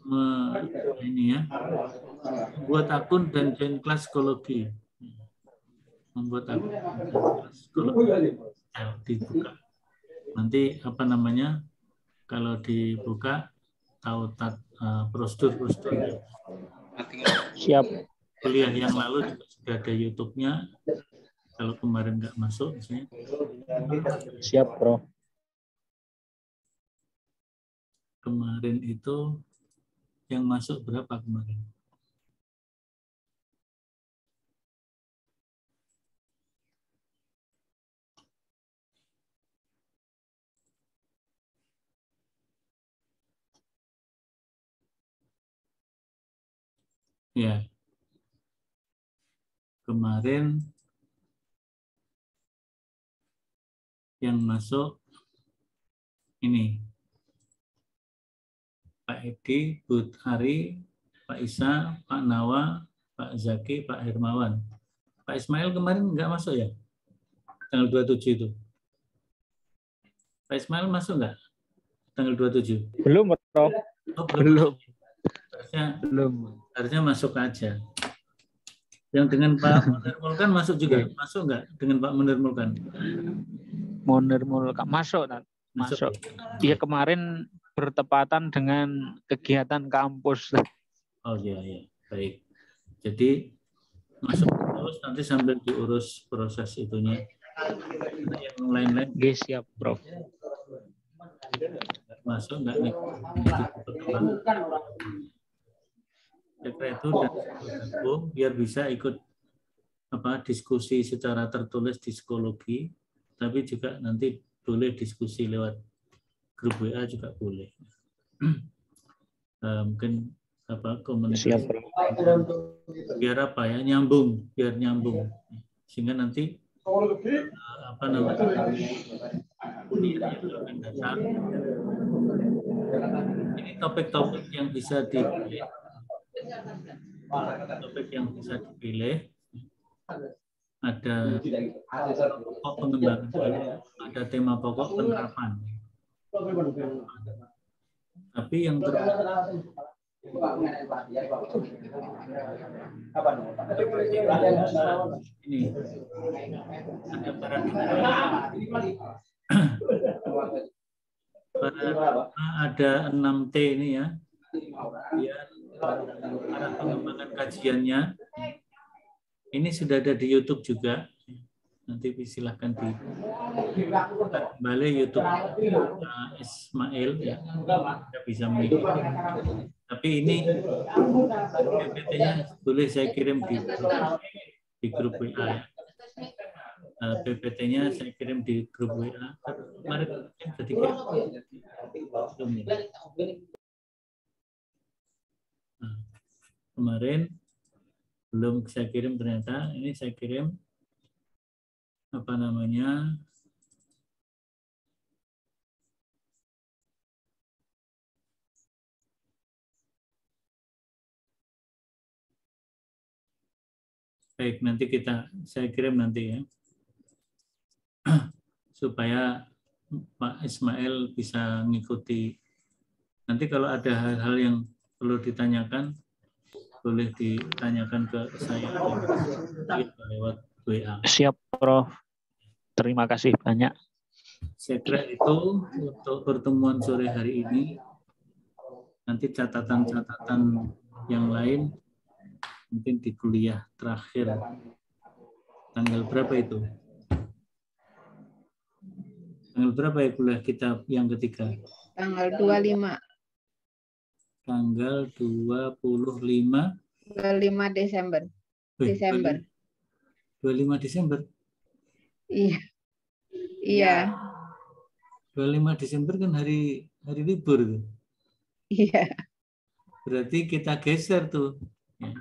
ini ya, buat akun dan join kelas psikologi. Membuat akun kelas psikologi dibuka. Nanti kalau dibuka tahu prosedur. Siap. Kuliah yang lalu juga sudah ada YouTube-nya. Kalau kemarin nggak masuk, misalnya. Siap, Prof. Kemarin itu yang masuk berapa kemarin? Ya. Kemarin yang masuk ini Pak Edi, Bu Hari, Pak Isa, Pak Nawa, Pak Zaki, Pak Hermawan. Pak Ismail kemarin nggak masuk ya? Tanggal 27 itu. Pak Ismail masuk nggak? tanggal 27? Belum, Prof. Oh, Belum. Harusnya masuk aja. Yang dengan Pak Munir Mulkan masuk juga? Masuk nggak dengan Pak Munir Mulkan? Munir Mulkan masuk, masuk. Iya, kemarin bertepatan dengan kegiatan kampus. Oh iya, baik. Jadi masuk terus, nanti sambil diurus proses itunya. Yang lain-lain. Siap, Prof. Masuk nggak nih? Itu dan biar bisa ikut diskusi secara tertulis di psikologi, tapi juga nanti boleh diskusi lewat grup WA juga boleh. Mungkin komunikasi biar nyambung, sehingga nanti ini topik-topik yang bisa dipilih. Ada pokok pengembangan, ada tema pokok penerapan. Tapi yang ini ada ada 6T ini ya. Arah pengembangan kajiannya ini sudah ada di YouTube juga. Nanti silahkan kembali YouTube Ismail ya, bisa mengikuti. Tapi ini PPT-nya boleh saya kirim di grup WA. PPT-nya saya kirim di grup WA. Kemarin sudah dikirim. Kemarin belum saya kirim, ternyata ini saya kirim baik, nanti saya kirim nanti ya, supaya Pak Ismail bisa mengikuti. Nanti kalau ada hal-hal yang perlu ditanyakan, boleh ditanyakan ke saya lewat WA. Siap, Prof. Terima kasih banyak. Saya kira itu untuk pertemuan sore hari ini. Nanti catatan-catatan yang lain mungkin di kuliah terakhir. Tanggal berapa itu? Tanggal berapa ya kuliah kita yang ketiga? Tanggal 25. Tanggal 25 Desember. 25 Desember? Iya. Iya. 25 Desember kan hari libur tuh. Iya. Berarti kita geser tuh. Ya.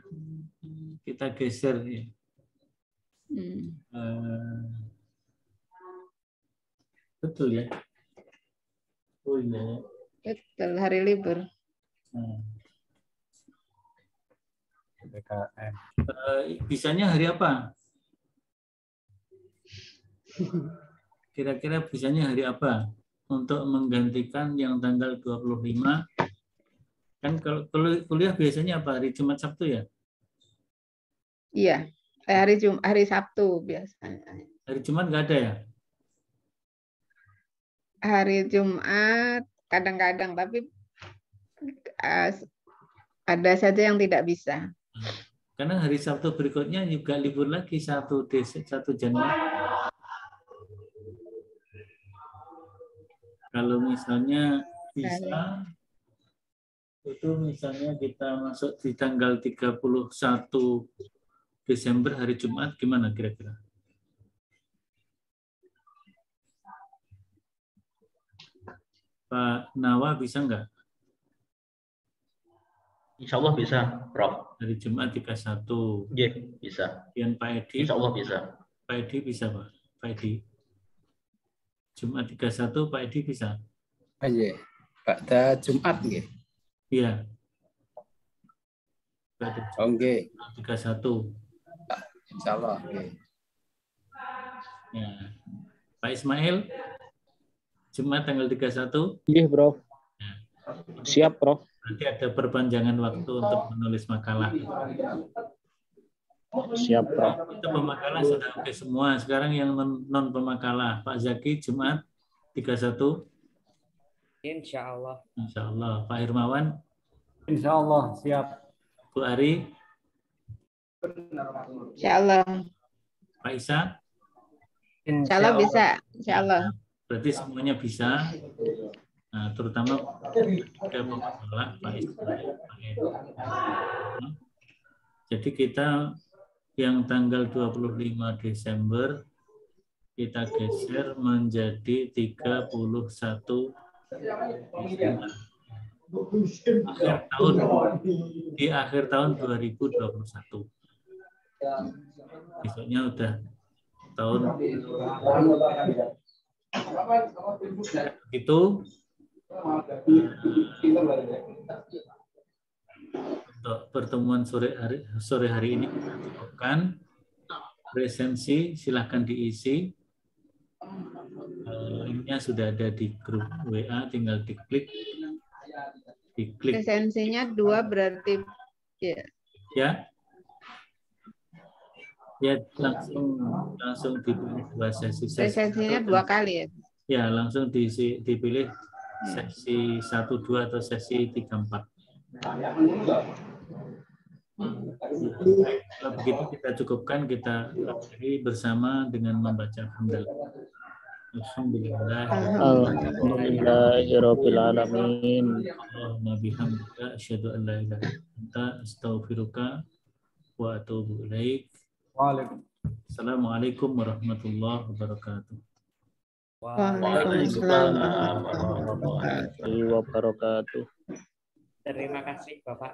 Kita geser ya. Betul ya? Oh iya. Betul, hari libur. Bisanya hari apa? Kira-kira bisanya hari apa untuk menggantikan yang tanggal 25? Kan kalau kuliah biasanya apa? Hari Jumat Sabtu ya? Iya, hari Sabtu biasanya. Hari Jumat nggak ada ya? Hari Jumat kadang-kadang, tapi ada saja yang tidak bisa. Karena hari Sabtu berikutnya juga libur lagi 1 Januari. Kalau misalnya bisa, itu misalnya kita masuk di tanggal 31 Desember hari Jumat, gimana kira-kira? Pak Nawa bisa nggak? Insya Allah bisa, Prof. Hari Jumat 31. Iya, bisa. Kemudian Pak Edi? Insya Allah bisa. Pak Edi bisa, Pak? Pak Edi? Jumat 31, Pak Edi bisa? Iya, pada Jumat nggih. Iya. Oke. 31. Insya Allah. Okay. Ya. Pak Ismail, Jumat tanggal 31? Iya, Bro. Siap, Prof. Nanti ada perpanjangan waktu untuk menulis makalah. Siap, Prof. Itu pemakalah sudah oke semua. Sekarang yang non pemakalah, Pak Zaki Jumat 31. Insya Allah. Insya Allah. Pak Hermawan. Insya Allah siap. Bu Ari. Insya Allah. Pak Isa. Insya Allah bisa. Insya Allah. Berarti semuanya bisa. Nah, terutama ke pemakalah Pak Isa. Jadi kita yang tanggal 25 Desember kita geser menjadi 31 Desember. Di akhir tahun 2021. Besoknya udah tahun itu. Untuk pertemuan sore hari ini kita cukupkan. Presensi silahkan diisi. Linknya sudah ada di grup WA, tinggal diklik. Presensinya 2 berarti ya. Ya langsung dipilih 2 sesi. Presensinya 2 kali ya. Ya, langsung dipilih sesi 1, 2 atau sesi 3, 4. Kalau begitu kita cukupkan, kita akhiri bersama dengan membaca alhamdulillah. Alhamdulillahirabbil alamin. Allahumma bihamdika asyhadu an la ilaha illa anta astaghfiruka wa atubu ilaik. Assalamualaikum warahmatullahi wabarakatuh. Waalaikumsalam warahmatullahi wabarakatuh. Terima kasih Bapak.